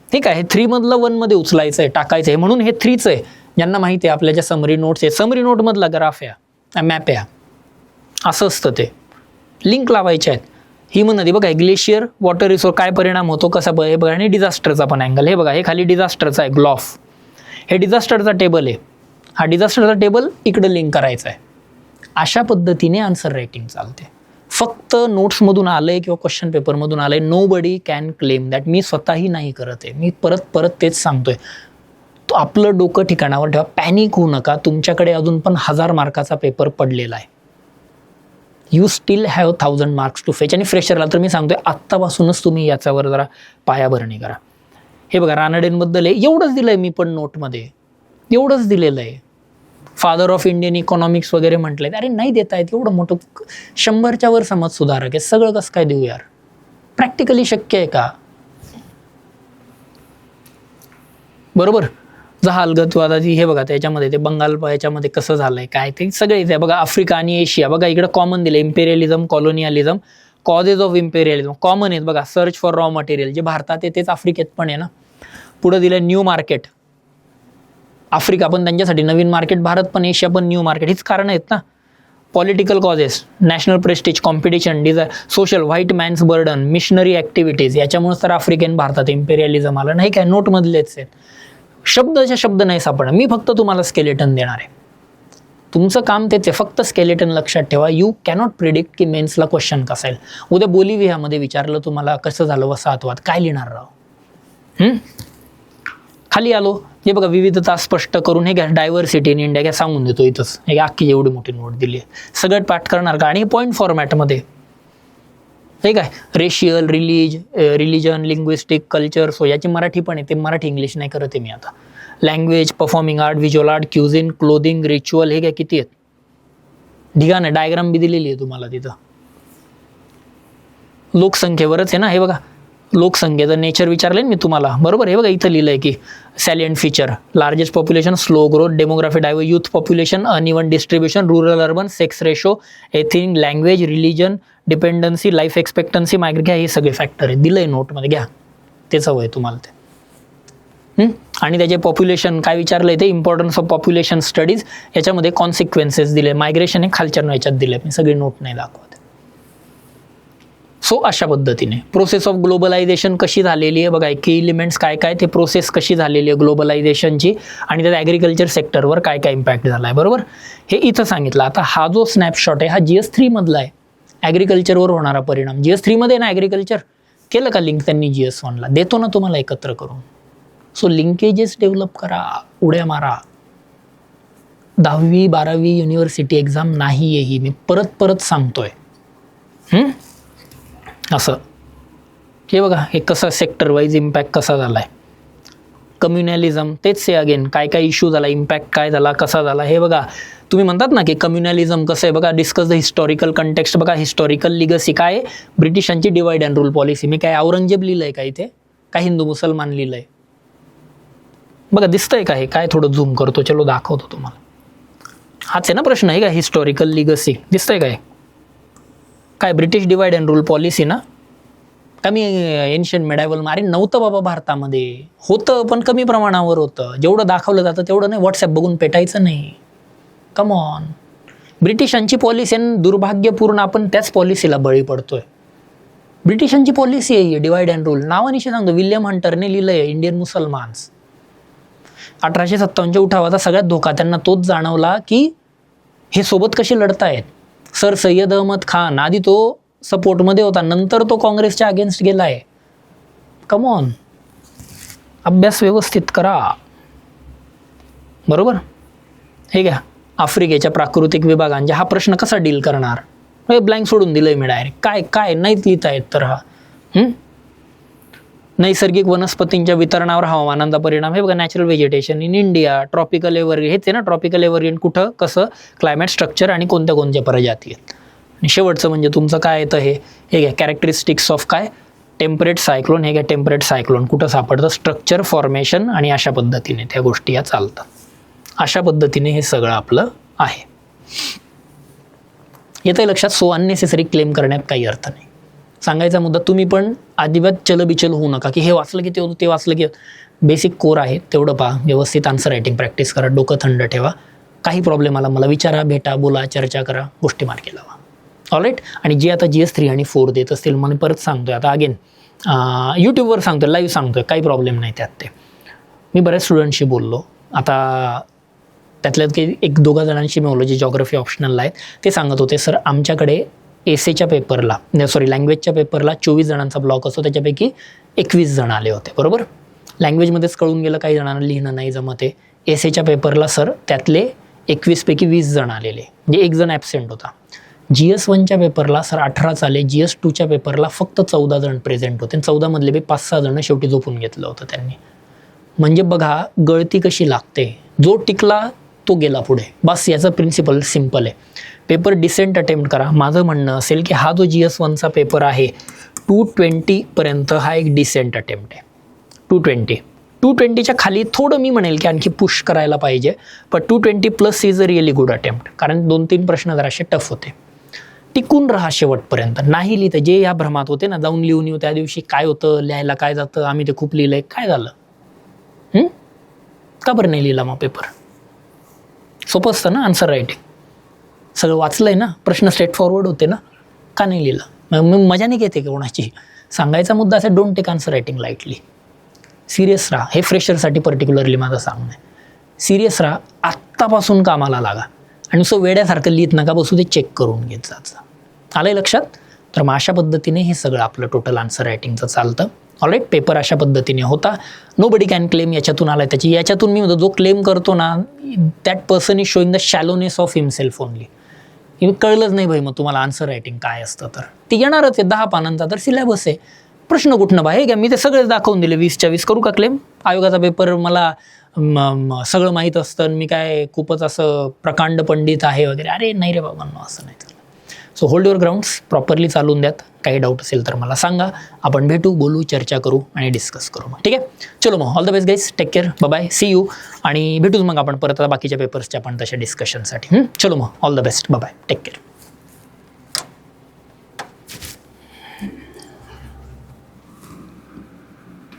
[SPEAKER 1] ठीक आहे. हे 3 मधलं 1 मध्ये उचलायचं आहे, टाकायचं आहे. म्हणून हे 3च आहे. ज्यांना माहिती आहे आपल्या ज्या समरी नोट्स आहे, समरी नोट मधला ग्राफ या, मॅप या, असं असतं ते. लिंक लावायचे आहेत. हिमनदी बघा, ग्लेशियर, वॉटर रिसोर्स, काय परिणाम होतो, कसा हे बघा, आणि डिझास्टरचा पण अँगल. हे बघा, हे खाली डिझास्टरचा आहे ग्लॉफ. हे डिझास्टरचा टेबल आहे. हा डिझास्टरचा टेबल इकडे लिंक करायचा आहे. अशा पद्धतीने आन्सर रायटिंग चालते. फक्त नोट्समधून आलंय किंवा क्वेश्चन पेपरमधून आलंय, nobody can claim that. मी स्वतःही नाही करत आहे. मी परत परत तेच सांगतोय. तो आपलं डोकं ठिकाणावर ठेवा. पॅनिक होऊ नका. तुमच्याकडे अजून पण 1000 मार्काचा पेपर पडलेला आहे. You still have 1000 marks to fetch. आणि फ्रेशरला तर मी सांगतोय आत्तापासूनच तुम्ही याच्यावर जरा पायाभरणी करा. हे बघा, रानडेंबद्दल आहे, एवढंच दिलंय मी पण नोटमध्ये, एवढंच दिलेलं आहे. फादर ऑफ इंडियन इकॉनॉमिक्स वगैरे म्हटलंय. अरे नाही देता येत. एवढं मोठं 100च्या वर समाज सुधारक आहे, सगळं कसं काय देऊ यार? प्रॅक्टिकली शक्य आहे का? बरोबर. जहालगतवादाची हे बघा, त्याच्यामध्ये ते बंगाल याच्यामध्ये कसं झालंय काय ते सगळे इथे बघा. आफ्रिका आणि एशिया बघा, इकडे कॉमन दिले, इम्पेरियलिझम, कॉलोनियलिझम, कॉजेस ऑफ इम्पेरियलिझम कॉमन आहेत बघा. सर्च फॉर रॉ मटेरियल जे भारतात आहे तेच आफ्रिकेत पण आहे ना. पुढे दिलं न्यू मार्केट. आफ्रिका पण त्यांच्यासाठी नवीन मार्केट, भारत पण, एशिया पण न्यू मार्केट. हीच कारण आहेत ना. Political causes, national prestige, competition, desire, social, white man's burden, missionary activities, याच्यामुळेच तर आफ्रिकेन भारतात इम्पेरियलिझम आलं नाही काय. नोटमधलेच आहेत. शब्दच्या शब्द नाही सापडणार. मी फक्त तुम्हाला स्केलेटन देणार आहे. तुमचं काम तेच आहे, फक्त स्केलेटन लक्षात ठेवा. यू कॅनॉट प्रिडिक्ट की मेन्सला क्वेश्चन कसा येईल. उद्या बोलिव्हियामध्ये विचारलं तुम्हाला कसं झालं वसाहतवाद, काय लिहिणार राव? खाली आलो, हे बघा, विविधता स्पष्ट करून, हे घ्या, डायव्हर्सिटी इन इंडिया घ्या, सांगून देतो इथंच. हे अख्खी एवढी मोठी नोट दिली आहे, सगळं पाठ करणार का? आणि पॉईंट फॉर्मॅटमध्ये. ठीक आहे. Racial, religion, linguistic, culture, so याची मराठी पण आहे, ते मराठी इंग्लिश नाही करत आहे मी आता. Language, performing art, visual art, cuisine, clothing, ritual, हे काय किती आहेत? ढिगाण आहे. डायग्राम बी दिलेली आहे तुम्हाला तिथं. लोकसंख्येवरच आहे ना. हे बघा, लोकसंख्येचं नेचर विचारलंय मी तुम्हाला, बरोबर. हे बघा, इथं लिहिलंय की salient feature, largest population, slow growth, demography, diverse, youth population, uneven distribution, rural urban, sex ratio, ethnic, language, religion, dependency, life expectancy, migrate, घ्या, हे सगळे फॅक्टर आहे, दिलंय नोटमध्ये, घ्या. तेच हवं आहे तुम्हाला ते. आणि त्याचे पॉप्युलेशन काय विचारलंय ते, इम्पॉर्टन्स ऑफ पॉप्युलेशन स्टडीज, याच्यामध्ये कॉन्सिक्वेन्सेस दिले. मायग्रेशन हे खालच्या ह्याच्यात दिले, मी सगळी नोट नाही दाखवत. सो अशा पद्धतीने प्रोसेस ऑफ ग्लोबलायझेशन कशी झालेली आहे बघा. की एलिमेंट्स काय काय, ते प्रोसेस कशी झालेली आहे ग्लोबलायझेशनची, आणि त्यात ॲग्रिकल्चर सेक्टरवर काय काय इम्पॅक्ट झाला आहे, बरोबर. हे इथं सांगितलं. आता हा जो स्नॅपशॉट आहे हा GS3 मधला आहे. ॲग्रिकल्चरवर होणारा परिणाम GS3 मध्ये ना. ॲग्रिकल्चर केलं का लिंक त्यांनी GS1ला? देतो ना तुम्हाला एकत्र करून. सो लिंकेजेस डेव्हलप करा, उड्या मारा. 10वी 12वी युनिव्हर्सिटी एक्झाम नाही आहे ही, मी परत परत सांगतोय. असं हे बघा, हे कसं सेक्टर वाईज इम्पॅक्ट कसा झाला आहे. कम्युनॅलिझम तेच आहे अगेन, काय काय इश्यू झाला, इम्पॅक्ट काय झाला, कसा झाला. हे बघा, तुम्ही म्हणतात ना की कम्युनॅलिझम कसं आहे बघा. डिस्कस द हिस्टॉरिकल कंटेक्स्ट बघा. हिस्टॉरिकल लिगसी काय आहे, ब्रिटिशांची डिवाइड अँड रूल पॉलिसी. मी काय औरंगजेब लिहिलंय का इथे, काय हिंदू मुसलमान लिहिलंय बघा. दिसतंय का हे? काय थोडं झूम करतो, चलो दाखवतो तुम्हाला. हाच आहे ना प्रश्न, आहे का हिस्टॉरिकल लिगसी दिसतंय काय? काय British divide and rule policy ना? कमी एन्शियंट मेडायवल अरे नव्हतं बाबा भारतामध्ये, होतं पण कमी प्रमाणावर होतं. जेवढं दाखवलं जातं तेवढं नाही. व्हॉट्सॲप बघून पेटायचं नाही. Come on. ब्रिटिशांची पॉलिसी आणि दुर्भाग्यपूर्ण आपण त्याच पॉलिसीला बळी पडतोय. ब्रिटिशांची पॉलिसी आहे डिवाइड अँड रूल. नावानिशी सांगतो, विल्यम हंटरने लिहिलं आहे इंडियन मुसलमान्स. 1857च्या उठावाचा सगळ्यात धोका त्यांना तोच जाणवला की हे सोबत कसे लढतायत. सर सय्यद अहमद खान आधी तो सपोर्टमध्ये होता, नंतर तो काँग्रेसच्या अगेन्स्ट गेलाय. कम ऑन, अभ्यास व्यवस्थित करा. बरोबर. हे घ्या, आफ्रिकेच्या प्राकृतिक विभागांच्या हा प्रश्न कसा डील करणार? ब्लँक सोडून दिलंय मी डायरेक्ट. काय काय नाहीच लिहिता येत तर हा. नैसर्गिक वनस्पतींच्या वितरणावर हवामानाचा परिणाम. हे बघा, natural vegetation in India, tropical evergreen. हेच आहे ना ट्रॉपिकल एव्हरग्रीन, कुठं कसं क्लायमेट स्ट्रक्चर आणि कोणत्या कोणत्या प्रजाती आहेत. आणि शेवटचं म्हणजे तुमचं काय येतं हे घ्या, कॅरेक्टरिस्टिक्स ऑफ काय टेम्परेट सायक्लोन. हे घ्या, टेम्परेट सायक्लोन कुठं सापडतं, स्ट्रक्चर, फॉर्मेशन आणि अशा पद्धतीने त्या गोष्टी या चालतात. अशा पद्धतीने हे सगळं आपलं आहे. येतं लक्षात. सो अननेसेसरी क्लेम करण्यात काही अर्थ नाही. सांगायचा मुद्दा, तुम्ही पण अजिबात चलबिचल होऊ नका की हे वाचलं की ते वाचलं की. बेसिक कोर आहे तेवढं पहा, व्यवस्थित आन्सर रायटिंग प्रॅक्टिस करा, डोकं थंड ठेवा. काही प्रॉब्लेम आला मला विचारा, भेटा, बोला, चर्चा करा, गोष्टी मार्गी लावा. ऑलराईट. आणि जे आता GS 3 आणि 4 देत असतील, मला परत सांगतोय आता अगेन यूट्यूबवर सांगतोय, लाईव्ह सांगतोय, काही प्रॉब्लेम नाही त्यात. ते मी बऱ्याच स्टुडंटशी बोललो आता, त्यातल्यात काही 1-2 जणांशी मी बोललो जे जॉग्रफी ऑप्शनलला आहेत. ते सांगत होते सर आमच्याकडे एसेच्या पेपरला लँग्वेजच्या पेपरला 24 जणांचा ब्लॉक असतो, त्याच्यापैकी 21 जण आले होते. बरोबर. लँग्वेजमध्येच कळून गेलं काही जणांना लिहिणं नाही जमते. एसेच्या पेपरला सर त्यातले 21 पैकी 20 जण आलेले, म्हणजे 1 जण ॲबसेंट होता. GS 1च्या पेपरला सर 18 आले. GS 2च्या पेपरला फक्त 14 जण प्रेझेंट होते. 14 मधले 5-6 जण शेवटी झोपून घेतलं होतं त्यांनी. म्हणजे बघा गळती कशी लागते. जो टिकला तो गेला पुढे. बस याचं प्रिन्सिपल सिम्पल आहे. पेपर डिसेंट अटेम्प्ट करा. माझं म्हणणं असेल की हा जो GS 1चा पेपर आहे 220पर्यंत हा एक डिसेंट अटेम्प्ट आहे. 220च्या खाली थोडं मी म्हणेल की आणखी पुश करायला पाहिजे, पण 220+ is a really good attempt. कारण 2-3 प्रश्न जराशे टफ होते. टिकून राहा शेवटपर्यंत. नाही लिहितं जे या भ्रमात होते ना, जाऊन लिहून येऊ त्या दिवशी काय होतं, लिहायला काय जातं, आम्ही ते खूप लिहिलंय, काय झालं? का बरं नाही लिहिला मग पेपर? सोपं असतं ना आन्सर रायटिंग. सगळं वाचलंय ना, प्रश्न स्ट्रेट फॉरवर्ड होते ना, का नाही लिहिलं? मग मजा नाही घेते कोणाची. सांगायचा मुद्दा असा, don't take answer writing lightly. Serious राहा. हे फ्रेशरसाठी पर्टिक्युलरली माझं सांगणं आहे. सिरियस राहा, आत्तापासून कामाला लागा आणि सो वेड्यासारखं लिहित नका बसू, ते चेक करून घेत जायचं. आलंय लक्षात? तर मग अशा पद्धतीने हे सगळं आपलं टोटल आन्सर रायटिंगचं चालतं. ऑलराईट. पेपर अशा पद्धतीने होता. नो बडी कॅन क्लेम याच्यातून आलाय त्याची. याच्यातून मी म्हणतो जो क्लेम करतो ना, that person is showing the shallowness of himself only. कळलंच नाही भाई मग तुम्हाला आन्सर रायटिंग काय असतं, तर ती येणारच आहे. 10 पानांचा तर सिलेबस आहे. प्रश्न कुठनं बा? हे घ्या, मी ते सगळेच दाखवून दिले. 20च्या 20 करू का क्लेम? आयोगाचा पेपर मला सगळं माहीत असतं, मी काय खूपच असं प्रकांड पंडित आहे वगैरे. अरे नाही रे बाबा, असं नाही चाललं. So hold your grounds, properly चालून द्यात. काही डाऊट असेल तर मला सांगा, आपण भेटू, बोलू, चर्चा करू आणि डिस्कस करू मग. ठीक आहे, चलो मग all the best guys, take care, bye, see you. आणि भेटूच मग आपण परत आता बाकीच्या पेपर्सच्या पण तशा डिस्कशनसाठी. चलो मग all the best, bye, take care.